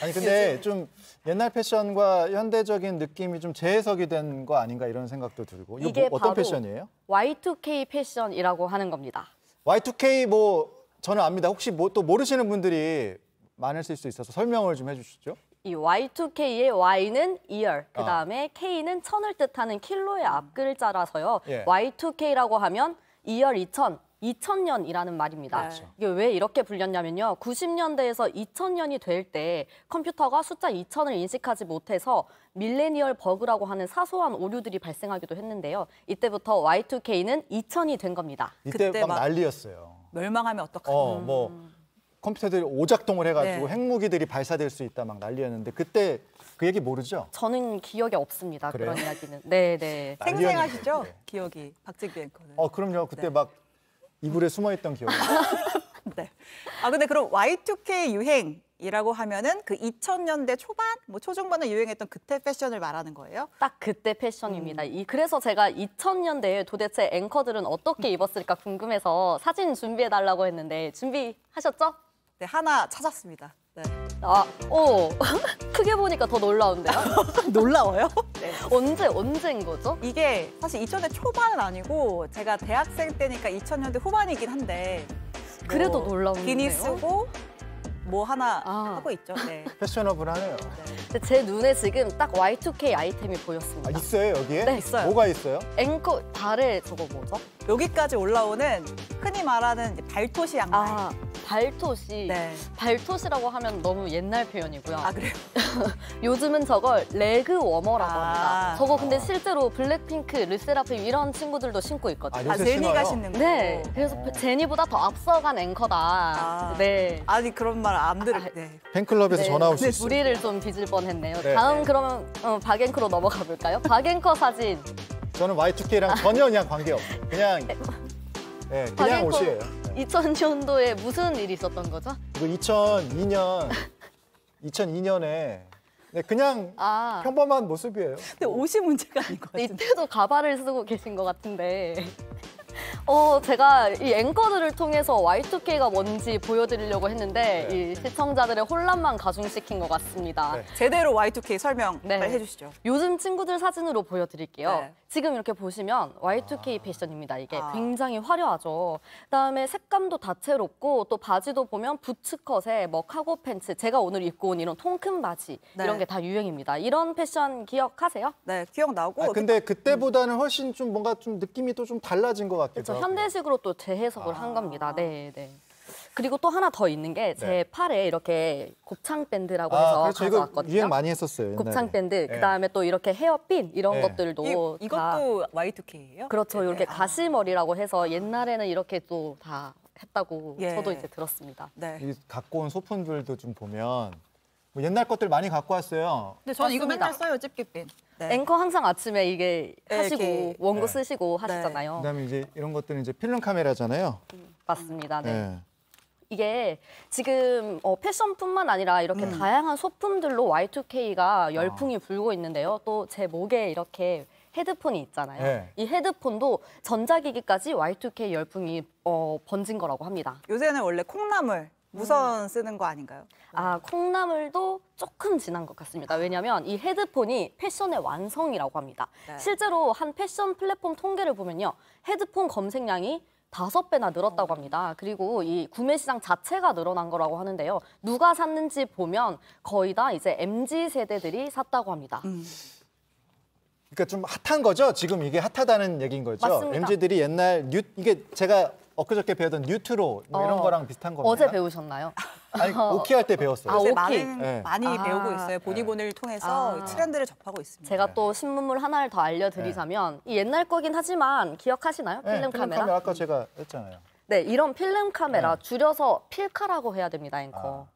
아니 근데 좀 옛날 패션과 현대적인 느낌이 좀 재해석이 된 거 아닌가 이런 생각도 들고. 이거 이게 어떤 바로 패션이에요? Y2K 패션이라고 하는 겁니다. Y2K 뭐 저는 압니다. 혹시 뭐 또 모르시는 분들이 많으실 수 있어서 설명을 좀 해주시죠. 이 Y2K의 Y는 year, 그 다음에 K는 천을 뜻하는 킬로의 앞글자라서요. 예. Y2K라고 하면 2열 2000, 2000년이라는 말입니다. 네. 이게 왜 이렇게 불렸냐면요. 90년대에서 2000년이 될 때 컴퓨터가 숫자 2000을 인식하지 못해서 밀레니얼 버그라고 하는 사소한 오류들이 발생하기도 했는데요. 이때부터 Y2K는 2000이 된 겁니다. 이때 막 난리였어요. 멸망하면 어떡하나. 뭐 컴퓨터들이 오작동을 해가지고 네. 핵무기들이 발사될 수 있다 막 난리였는데 그때 그 얘기 모르죠? 저는 기억이 없습니다. 그래요? 그런 이야기는. 네. 생생하시죠? 기억이 박재규 앵커는. 그럼요. 그때 막 이불에 숨어있던 기억이. 네. 근데 그럼 Y2K 유행이라고 하면은 그 2000년대 초반, 뭐 초중반에 유행했던 그때 패션을 말하는 거예요? 딱 그때 패션입니다. 그래서 제가 2000년대에 도대체 앵커들은 어떻게 입었을까 궁금해서 사진 준비해달라고 했는데 준비하셨죠? 네, 하나 찾았습니다. 네. 크게 보니까 더 놀라운데요? 놀라워요? 네. 언제인 거죠? 이게 사실 2000년대 초반은 아니고 제가 대학생 때니까 2000년대 후반이긴 한데 그래도 놀라운데요? 비니 쓰고 뭐 하나 하고 있죠. 네. 패셔너블하네요. 근데 제 눈에 지금 딱 Y2K 아이템이 보였습니다. 있어요 여기에? 네. 있어요. 뭐가 있어요? 앵커 발에 저거 뭐죠? 여기까지 올라오는 흔히 말하는 이제 발토시 양말. 발토시. 네. 발토시라고 하면 너무 옛날 표현이고요. 그래요? 요즘은 저걸 레그 워머라고 합니다. 저거 근데 실제로 블랙핑크, 르세라핌 이런 친구들도 신고 있거든요. 제니가 신는 거. 네. 그래서 제니보다 더 앞서간 앵커다. 네. 아니 그런 말 안 들을. 네. 팬클럽에서 전화 올 수 있어요. 무리를 좀 빚을 뻔했네요. 네. 다음 그러면 박앵커로 넘어가 볼까요? 박앵커 사진. 저는 Y2K랑 전혀 그냥 관계없어요. 그냥 그냥 옷이에요. 2000년도에 무슨 일이 있었던 거죠? 이거 2002년에 그냥 평범한 모습이에요. 근데 옷이 문제가 아닌 것 같은데. 이때도 가발을 쓰고 계신 것 같은데. 제가 이 앵커들을 통해서 Y2K가 뭔지 보여드리려고 했는데 이 시청자들의 혼란만 가중시킨 것 같습니다. 제대로 Y2K 설명 해주시죠. 요즘 친구들 사진으로 보여드릴게요. 네. 지금 이렇게 보시면 Y2K 패션입니다. 이게 굉장히 화려하죠. 그다음에 색감도 다채롭고 또 바지도 보면 부츠컷에 뭐 카고 팬츠, 제가 오늘 입고 온 이런 통큰 바지 이런 게 다 유행입니다. 이런 패션 기억하세요? 네, 기억나고. 근데 그때보다는 훨씬 좀 뭔가 좀 느낌이 또 좀 달라진 것 같기도 그렇죠. 하고. 현대식으로 또 재해석을 한 겁니다. 네. 그리고 또 하나 더 있는 게 제 팔에 이렇게 곱창 밴드라고 해서 그렇죠. 가져왔거든요. 이거 유행 많이 했었어요. 곱창 밴드, 그다음에 또 이렇게 헤어핀 이런 것들도 이것도 Y2K예요? 그렇죠. 이렇게 가시머리라고 해서 옛날에는 이렇게 또 다 했다고 저도 이제 들었습니다. 이 갖고 온 소품들도 좀 보면 뭐 옛날 것들 많이 갖고 왔어요. 근데 저는 이거 맨날 써요, 집게핀. 앵커 항상 아침에 이게 하시고 이렇게. 원고 쓰시고 하시잖아요. 그다음에 이제 이런 것들은 이제 필름 카메라잖아요. 맞습니다. 네. 이게 지금 패션뿐만 아니라 이렇게 다양한 소품들로 Y2K가 열풍이 불고 있는데요. 또 제 목에 이렇게 헤드폰이 있잖아요. 네. 이 헤드폰도 전자기기까지 Y2K 열풍이 번진 거라고 합니다. 요새는 원래 콩나물 무선 쓰는 거 아닌가요? 콩나물도 조금 지난 것 같습니다. 왜냐하면 이 헤드폰이 패션의 완성이라고 합니다. 실제로 한 패션 플랫폼 통계를 보면요. 헤드폰 검색량이 5배나 늘었다고 합니다. 그리고 이 구매 시장 자체가 늘어난 거라고 하는데요. 누가 샀는지 보면 거의 다 이제 MZ 세대들이 샀다고 합니다. 그러니까 좀 핫한 거죠? 지금 이게 핫하다는 얘기인 거죠? 맞습니다. MZ들이 옛날 이게 제가 엊그저께 배우던 뉴트로 뭐 이런 거랑 비슷한 겁니다. 어제 배우셨나요? 아니, 오키 할 때 배웠어요. 요새 오키. 많이 배우고 있어요. 보디본을 통해서 트렌드를 접하고 있습니다. 제가 또 신문물 하나를 더 알려드리자면 이 옛날 거긴 하지만 기억하시나요? 필름 카메라? 아까 제가 했잖아요. 네, 이런 필름 카메라 줄여서 필카라고 해야 됩니다, 앵커.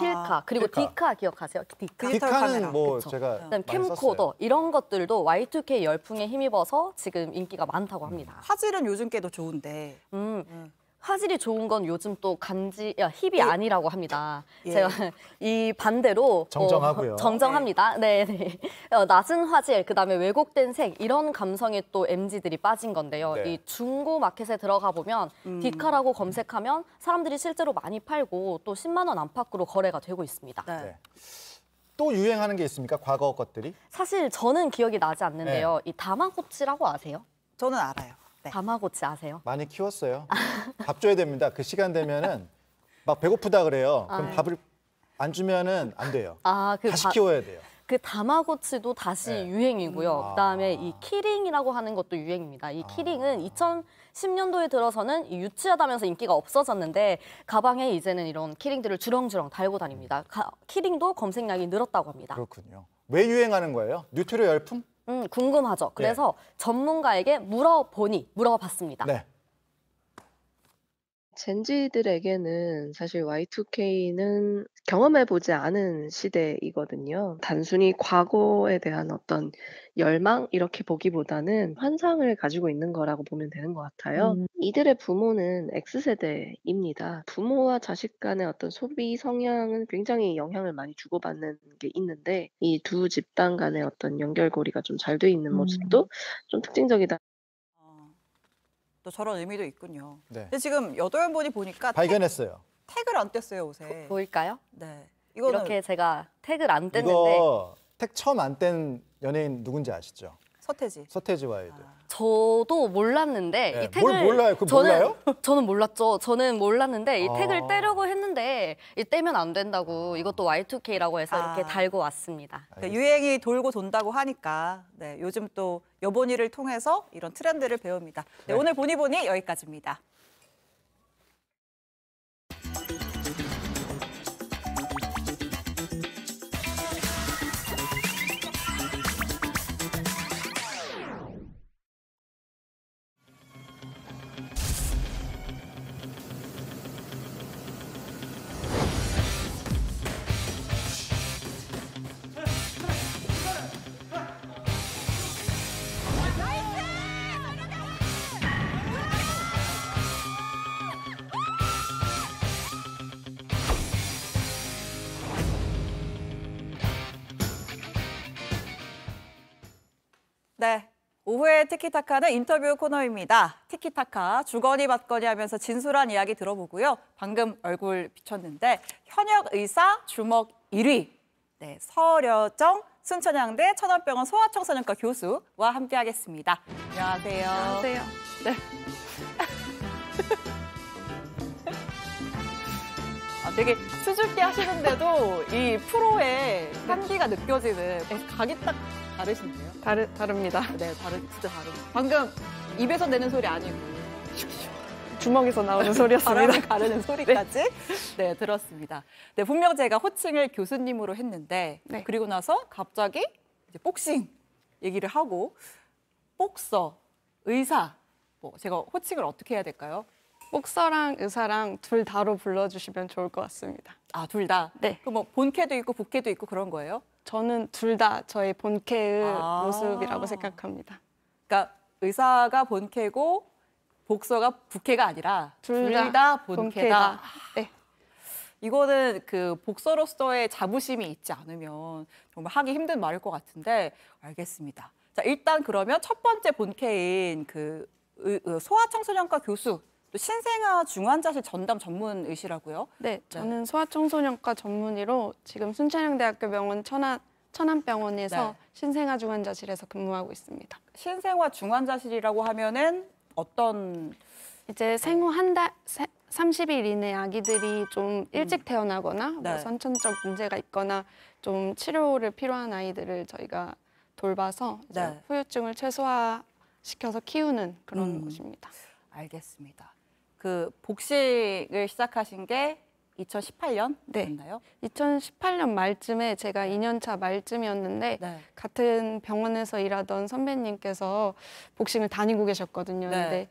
필카, 그리고 디카 기억하세요? 디카는 뭐 그쵸. 제가 그다음에 많이 캠코더 썼어요. 이런 것들도 Y2K 열풍에 힘입어서 지금 인기가 많다고 합니다. 화질은 요즘 게도 좋은데. 화질이 좋은 건 요즘 또 힙이 아니라고 합니다. 예. 제가 이 반대로 정정하고요. 정정합니다. 네. 낮은 화질, 그다음에 왜곡된 색 이런 감성에 또 MZ들이 빠진 건데요. 이 중고 마켓에 들어가 보면 디카라고 검색하면 사람들이 실제로 많이 팔고 또 10만 원 안팎으로 거래가 되고 있습니다. 또 유행하는 게 있습니까? 과거 것들이? 사실 저는 기억이 나지 않는데요. 이 다마고치라고 아세요? 저는 알아요. 다마고치 아세요? 많이 키웠어요. 밥 줘야 됩니다. 그 시간 되면은 막 배고프다 그래요. 그럼 밥을 안 주면은 안 돼요. 다시 키워야 돼요. 그 다마고치도 다시 유행이고요. 그다음에 이 키링이라고 하는 것도 유행입니다. 이 키링은 10년도에 들어서는 이 유치하다면서 인기가 없어졌는데 가방에 이제는 이런 키링들을 주렁주렁 달고 다닙니다. 키링도 검색량이 늘었다고 합니다. 그렇군요. 왜 유행하는 거예요? 뉴트로 열풍? 궁금하죠. 그래서 전문가에게 물어봤습니다. 네. 젠지들에게는 사실 Y2K는 경험해보지 않은 시대이거든요. 단순히 과거에 대한 어떤 열망 이렇게 보기보다는 환상을 가지고 있는 거라고 보면 되는 것 같아요. 이들의 부모는 X세대입니다. 부모와 자식 간의 어떤 소비 성향은 굉장히 영향을 많이 주고받는 게 있는데 이 두 집단 간의 어떤 연결고리가 좀 잘 돼 있는 모습도 좀 특징적이다. 또 저런 의미도 있군요. 네. 근데 지금 여도연분이 보니까 발견했어요. 태그를 안 뗐어요, 옷에. 보일까요? 네. 이렇게 제가 태그를 안 뗐는데 이거 택 처음 안 뗀 연예인 누군지 아시죠? 서태지. 서태지 와이드. 저도 몰랐는데 네, 이 태그를 뭘 몰라요? 그거 몰라요? 저는 몰랐죠. 저는 몰랐는데 이 태그를 아. 떼려고 했는데 이 떼면 안 된다고 이것도 Y2K라고 해서 이렇게 달고 왔습니다. 그러니까 유행이 돌고 돈다고 하니까 네, 요즘 또 여보니를 통해서 이런 트렌드를 배웁니다. 네, 오늘 보니 여기까지입니다. 네, 오후의 티키타카는 인터뷰 코너입니다. 티키타카 주거니 받거니 하면서 진솔한 이야기 들어보고요. 방금 얼굴 비쳤는데 현역 의사 주목 1위 네, 서려정 순천향대 천안병원 소아청소년과 교수와 함께하겠습니다. 안녕하세요. 안녕하세요. 네. 되게 수줍게 하시는데도 이 프로의 향기가 느껴지는 각이 딱 다르신데요? 다릅니다. 네, 진짜 다릅니다. 방금 입에서 내는 소리 아니고 주먹에서 나오는 소리였습니다. 바람을 가르는 소리까지 네, 들었습니다. 네, 분명 제가 호칭을 교수님으로 했는데 네. 그리고 나서 갑자기 이제 복싱 얘기를 하고 복서, 의사 뭐 제가 호칭을 어떻게 해야 될까요? 복서랑 의사랑 둘 다로 불러주시면 좋을 것 같습니다. 아, 둘 다? 네. 그럼 뭐 본캐도 있고 부캐도 있고 그런 거예요? 저는 둘 다 저의 본캐의 모습이라고 생각합니다. 그러니까 의사가 본캐고 복서가 부캐가 아니라 둘 다 본캐다. 네. 이거는 그 복서로서의 자부심이 있지 않으면 정말 하기 힘든 말일 것 같은데 알겠습니다. 자, 일단 그러면 첫 번째 본캐인 그 소아청소년과 교수 또 신생아 중환자실 전담 전문의시라고요? 네, 저는 소아청소년과 전문의로 지금 순천향대학교 병원 천안병원에서 네. 신생아 중환자실에서 근무하고 있습니다. 신생아 중환자실이라고 하면은 어떤 이제 생후 한 달 30일 이내 아기들이 좀 일찍 태어나거나 네. 뭐 선천적 문제가 있거나 좀 치료를 필요한 아이들을 저희가 돌봐서 이제 네. 후유증을 최소화시켜서 키우는 그런 곳입니다. 알겠습니다. 그 복싱을 시작하신 게 2018년 네. 됐나요? 2018년 말쯤에 제가 2년차 말쯤이었는데 네. 같은 병원에서 일하던 선배님께서 복싱을 다니고 계셨거든요. 네. 근데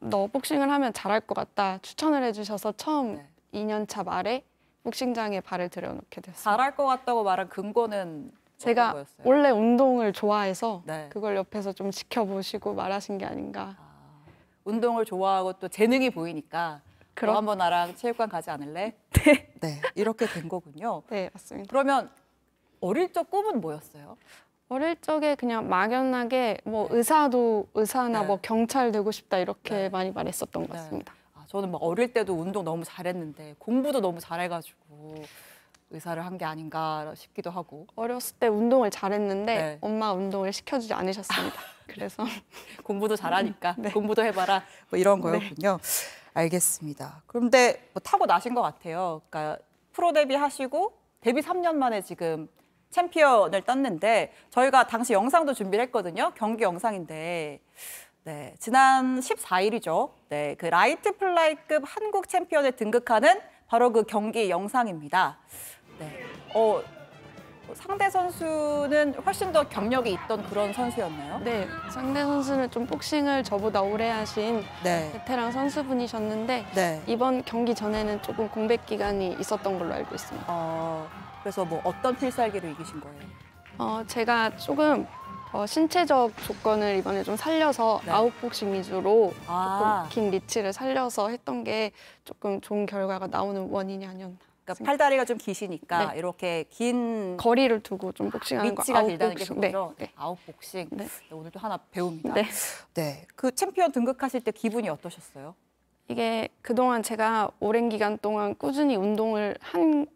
너 복싱을 하면 잘할 것 같다 추천을 해주셔서 처음 2년차 말에 복싱장에 발을 들여놓게 됐어요. 잘할 것 같다고 말한 근거는 제가 어떤 거였어요? 원래 운동을 좋아해서 네. 그걸 옆에서 좀 지켜보시고 말하신 게 아닌가. 운동을 좋아하고 또 재능이 보이니까 너 한번 나랑 체육관 가지 않을래? 네, 이렇게 된 거군요. 네, 맞습니다. 그러면 어릴 적 꿈은 뭐였어요? 어릴 적에 그냥 막연하게 뭐 의사나 뭐 경찰 되고 싶다 이렇게 많이 말했었던 것 같습니다. 아, 저는 막 어릴 때도 운동 너무 잘했는데 공부도 너무 잘해가지고 의사를 한 게 아닌가 싶기도 하고. 어렸을 때 운동을 잘했는데 네. 엄마 운동을 시켜주지 않으셨습니다. 그래서 공부도 잘하니까 공부도 해봐라 뭐 이런 거였군요. 알겠습니다. 그런데 뭐 타고 나신 것 같아요. 그러니까 프로 데뷔하시고 데뷔 3년 만에 지금 챔피언을 땄는데 저희가 당시 영상도 준비를 했거든요. 경기 영상인데 네, 지난 14일이죠. 네, 그 라이트 플라이급 한국 챔피언에 등극하는 바로 그 경기 영상입니다. 네, 상대 선수는 훨씬 더 경력이 있던 그런 선수였나요? 네, 상대 선수는 좀 복싱을 저보다 오래 하신 네. 베테랑 선수분이셨는데 네. 이번 경기 전에는 조금 공백 기간이 있었던 걸로 알고 있습니다. 그래서 뭐 어떤 필살기로 이기신 거예요? 제가 조금 신체적 조건을 이번에 좀 살려서 네. 아웃복싱 위주로 조금 긴 리치를 살려서 했던 게 조금 좋은 결과가 나오는 원인이 아니었나. 그러니까 팔다리가 좀 기시니까 네. 이렇게 긴 거리를 두고 좀 복싱하는 거 위치가 길다는 게 아웃복싱. 그거죠? 네. 아웃복싱. 네. 네, 오늘도 하나 배웁니다. 네. 네. 그 챔피언 등극하실 때 기분이 어떠셨어요? 이게 그동안 제가 오랜 기간 동안 꾸준히 운동을 한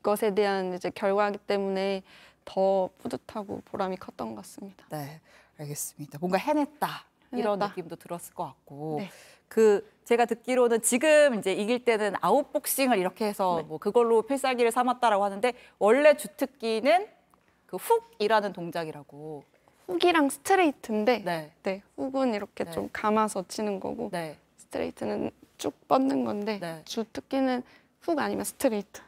것에 대한 이제 결과이기 때문에 더 뿌듯하고 보람이 컸던 것 같습니다. 네, 알겠습니다. 뭔가 해냈다 이런 느낌도 들었을 것 같고 네. 제가 듣기로는 지금 이제 이길 때는 아웃복싱을 이렇게 해서 뭐 그걸로 필살기를 삼았다라고 하는데 원래 주특기는 그 훅이라는 동작이라고. 훅이랑 스트레이트인데 네. 훅은 이렇게 네. 좀 감아서 치는 거고 네. 스트레이트는 쭉 뻗는 건데 네. 주특기는 훅 아니면 스트레이트.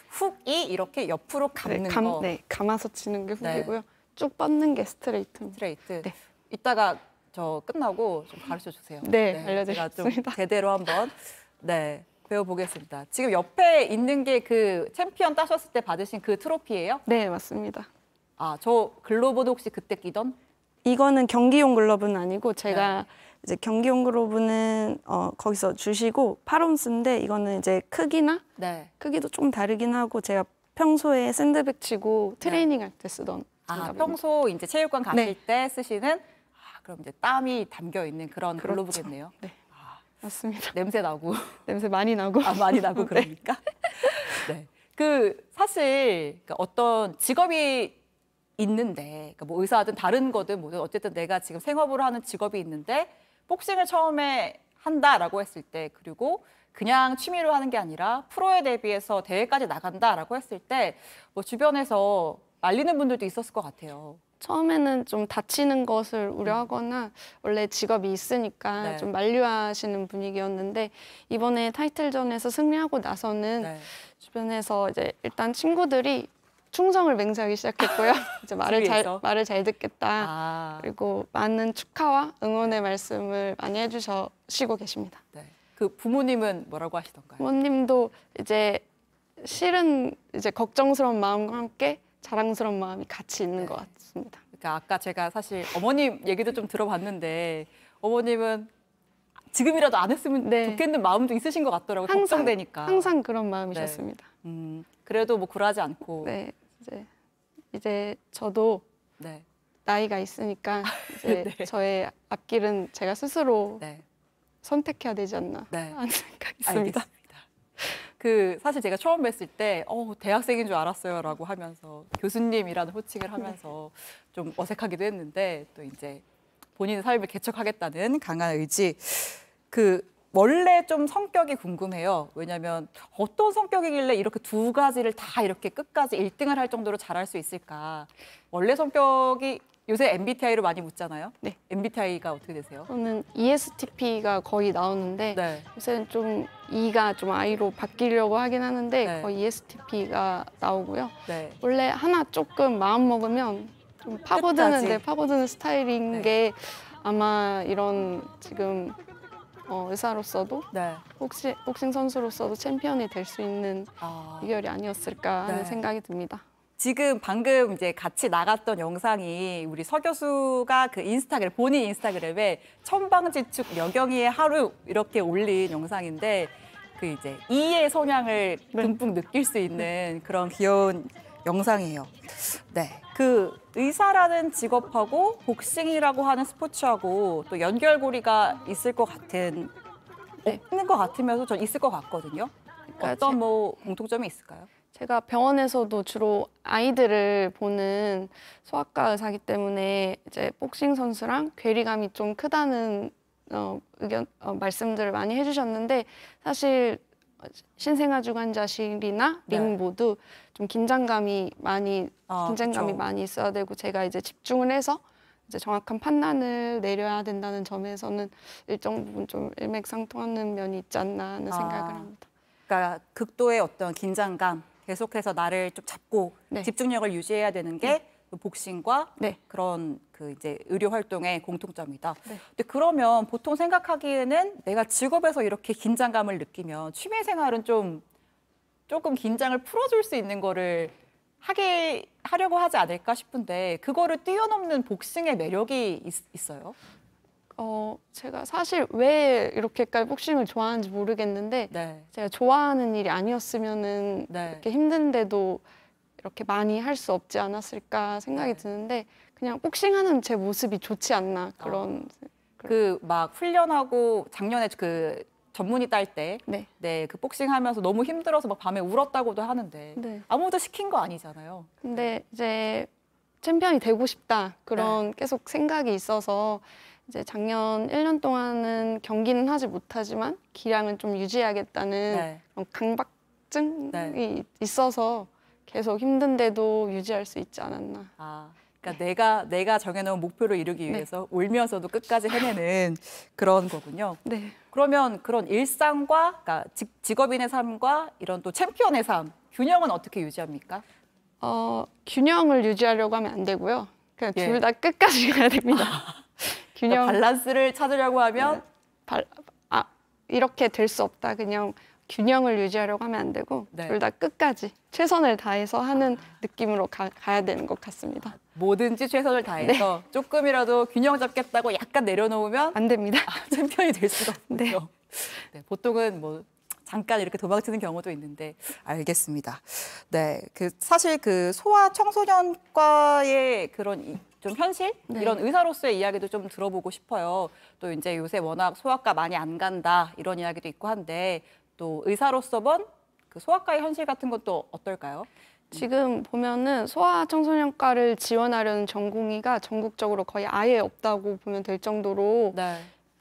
훅이 이렇게 옆으로 감는 거. 네, 감아서 치는 게 네. 훅이고요. 쭉 뻗는 게 스트레이트. 스트레이트. 네. 이따가 저 끝나고 좀 가르쳐 주세요. 네, 제가 좀 알려드리겠습니다. 제대로 한번 배워보겠습니다. 지금 옆에 있는 게 그 챔피언 따셨을 때 받으신 그 트로피예요? 네, 맞습니다. 저 글로브도 혹시 그때 끼던? 이거는 경기용 글러브는 아니고 제가 이제 경기용 글러브는 거기서 주시고 8온스인데 이거는 이제 크기나 크기도 좀 다르긴 하고 제가 평소에 샌드백 치고 트레이닝할 때 쓰던 평소 이제 체육관 가실 네. 때 쓰시는 그럼 이제 땀이 담겨 있는 그런 그렇죠. 글로브겠네요. 네. 맞습니다. 냄새 나고. 냄새 많이 나고. 많이 나고 그러니까. 네. 사실 어떤 직업이 있는데 뭐 의사든 다른 거든 뭐든 어쨌든 내가 지금 생업으로 하는 직업이 있는데 복싱을 처음에 한다라고 했을 때 그리고 그냥 취미로 하는 게 아니라 프로에 대비해서 대회까지 나간다라고 했을 때 뭐 주변에서 말리는 분들도 있었을 것 같아요. 처음에는 좀 다치는 것을 우려하거나 원래 직업이 있으니까 좀 만류하시는 분위기였는데 이번에 타이틀전에서 승리하고 나서는 주변에서 이제 일단 친구들이 충성을 맹세하기 시작했고요. 이제 말을 잘 듣겠다. 그리고 많은 축하와 응원의 말씀을 많이 해주시고 계십니다. 그 부모님은 뭐라고 하시던가요? 부모님도 이제 실은 이제 걱정스러운 마음과 함께 자랑스러운 마음이 같이 있는 것 같습니다. 그러니까 아까 제가 사실 어머님 얘기도 좀 들어봤는데 어머님은 지금이라도 안 했으면 좋겠는 마음도 있으신 것 같더라고요. 걱정되니까. 항상 그런 마음이셨습니다. 그래도 뭐 굴하지 않고. 네, 이제 저도 나이가 있으니까 이제 저의 앞길은 제가 스스로 선택해야 되지 않나 하는 생각이 있습니다. 알겠습니다. 사실 제가 처음 뵀을 때 대학생인 줄 알았어요라고 하면서 교수님이라는 호칭을 하면서 좀 어색하기도 했는데 또 이제 본인의 삶을 개척하겠다는 강한 의지. 원래 좀 성격이 궁금해요. 왜냐하면 어떤 성격이길래 이렇게 두 가지를 다 이렇게 끝까지 1등을 할 정도로 잘할 수 있을까? 원래 성격이 요새 MBTI로 많이 묻잖아요. 네. MBTI가 어떻게 되세요? 저는 ESTP가 거의 나오는데 요새는 좀 E가 좀 I로 바뀌려고 하긴 하는데 거의 ESTP가 나오고요. 원래 하나 조금 마음 먹으면 좀 파고드는 스타일인 게 아마 이런 지금 의사로서도 복싱 선수로서도 챔피언이 될 수 있는 비결이 아니었을까 하는 생각이 듭니다. 지금 방금 이제 같이 나갔던 영상이 우리 서 교수가 본인 인스타그램에 천방지축 여경이의 하루 이렇게 올린 영상인데 이제 E의 성향을 듬뿍 느낄 수 있는 그런 귀여운 영상이에요. 의사라는 직업하고 복싱이라고 하는 스포츠하고 또 연결고리가 있을 것 같은 없는 것 같으면서 전 있을 것 같거든요. 어떤 공통점이 있을까요? 제가 병원에서도 주로 아이들을 보는 소아과 의사이기 때문에 이제 복싱 선수랑 괴리감이 좀 크다는 말씀들을 많이 해주셨는데 사실 신생아주간자실이나 링 모두 좀 긴장감이 많이 있어야 되고 제가 이제 집중을 해서 이제 정확한 판단을 내려야 된다는 점에서는 일정 부분 좀 일맥상통하는 면이 있지 않나 하는 생각을 합니다. 그러니까 극도의 어떤 긴장감, 계속해서 나를 좀 잡고 집중력을 유지해야 되는 게 복싱과 그런 그 이제 의료 활동의 공통점이다. 근데 그러면 보통 생각하기에는 내가 직업에서 이렇게 긴장감을 느끼면 취미 생활은 조금 긴장을 풀어줄 수 있는 거를 하려고 하지 않을까 싶은데 그거를 뛰어넘는 복싱의 매력이 있어요? 제가 사실 왜 이렇게까지 복싱을 좋아하는지 모르겠는데 제가 좋아하는 일이 아니었으면은 이렇게 힘든데도 이렇게 많이 할 수 없지 않았을까 생각이 드는데 그냥 복싱하는 제 모습이 좋지 않나 그런. 그 막 훈련하고 작년에 그 전문의 딸 때 그 복싱하면서 너무 힘들어서 막 밤에 울었다고도 하는데 아무도 시킨 거 아니잖아요. 근데 이제 챔피언이 되고 싶다 그런 계속 생각이 있어서 이제 작년 1년 동안은 경기는 하지 못하지만 기량은 좀 유지하겠다는 그런 강박증이 있어서 계속 힘든데도 유지할 수 있지 않았나. 그러니까 내가 정해놓은 목표를 이루기 위해서 울면서도 끝까지 해내는 그런 거군요. 그러면 그런 일상과 그러니까 직업인의 삶과 이런 또 챔피언의 삶 균형은 어떻게 유지합니까? 균형을 유지하려고 하면 안 되고요. 그냥 둘 다 끝까지 가야 됩니다. 그러니까 밸런스를 찾으려고 하면 이렇게 될 수 없다. 그냥 균형을 유지하려고 하면 안 되고 둘 다 끝까지 최선을 다해서 하는 느낌으로 가야 되는 것 같습니다. 뭐든지 최선을 다해서 조금이라도 균형 잡겠다고 약간 내려놓으면 안 됩니다. 챔피언이 될 수가 없군요. 보통은 뭐 잠깐 이렇게 도망치는 경우도 있는데 알겠습니다. 사실 그 소아 청소년과의 그런 좀 현실 이런 의사로서의 이야기도 좀 들어보고 싶어요. 또 이제 요새 워낙 소아과 많이 안 간다 이런 이야기도 있고 한데 또 의사로서 본 그 소아과의 현실 같은 것도 어떨까요? 지금 보면은 소아청소년과를 지원하려는 전공의가 전국적으로 거의 아예 없다고 보면 될 정도로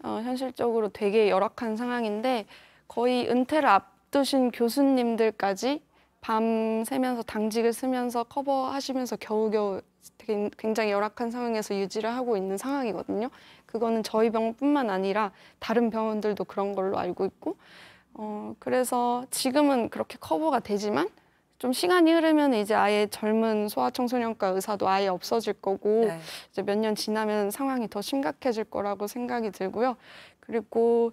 현실적으로 되게 열악한 상황인데 거의 은퇴를 앞두신 교수님들까지 밤 새면서 당직을 쓰면서 커버하시면서 겨우겨우 되게 굉장히 열악한 상황에서 유지를 하고 있는 상황이거든요. 그거는 저희 병원뿐만 아니라 다른 병원들도 그런 걸로 알고 있고 그래서 지금은 그렇게 커버가 되지만 좀 시간이 흐르면 이제 아예 젊은 소아청소년과 의사도 아예 없어질 거고 이제 몇 년 지나면 상황이 더 심각해질 거라고 생각이 들고요. 그리고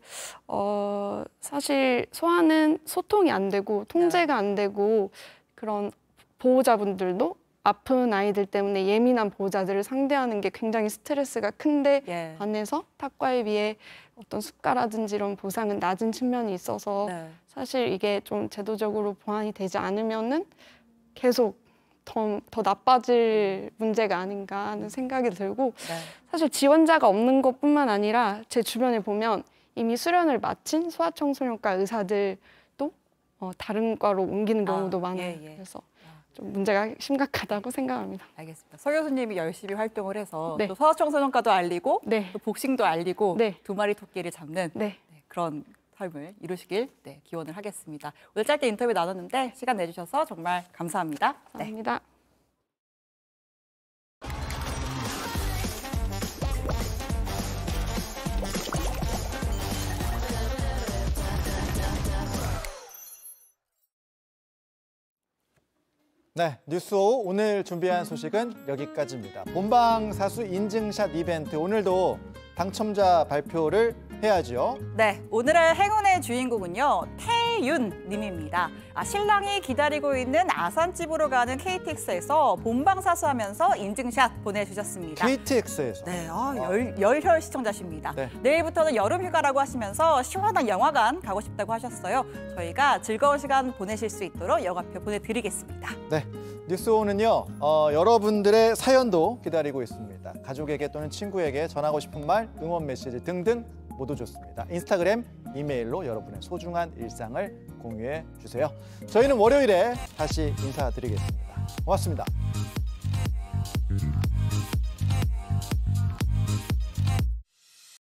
사실 소아는 소통이 안 되고 통제가 안 되고 그런 보호자분들도 아픈 아이들 때문에 예민한 보호자들을 상대하는 게 굉장히 스트레스가 큰데 반해서 탁과에 비해 어떤 수가라든지 이런 보상은 낮은 측면이 있어서 사실 이게 좀 제도적으로 보완이 되지 않으면은 계속 더 나빠질 문제가 아닌가 하는 생각이 들고 사실 지원자가 없는 것뿐만 아니라 제 주변에 보면 이미 수련을 마친 소아청소년과 의사들도 다른 과로 옮기는 경우도 많아요. 그래서 좀 문제가 심각하다고 생각합니다. 알겠습니다. 서 교수님이 열심히 활동을 해서 또 소아청소년과도 알리고 또 복싱도 알리고 두 마리 토끼를 잡는 그런 삶을 이루시길 기원을 하겠습니다. 오늘 짧게 인터뷰 나눴는데 시간 내주셔서 정말 감사합니다. 감사합니다. 뉴스오 오늘 준비한 소식은 여기까지입니다. 본방사수 인증샷 이벤트 오늘도 당첨자 발표를 해야죠. 오늘의 행운의 주인공은요. 태윤 님입니다. 신랑이 기다리고 있는 아산집으로 가는 KTX에서 본방사수하면서 인증샷 보내주셨습니다. KTX에서? 열혈 시청자십니다. 내일부터는 여름휴가라고 하시면서 시원한 영화관 가고 싶다고 하셨어요. 저희가 즐거운 시간 보내실 수 있도록 여가표 보내드리겠습니다. 뉴스오는요. 여러분들의 사연도 기다리고 있습니다. 가족에게 또는 친구에게 전하고 싶은 말, 응원 메시지 등등 모두 좋습니다. 인스타그램, 이메일로 여러분의 소중한 일상을 공유해 주세요. 저희는 월요일에 다시 인사드리겠습니다. 고맙습니다.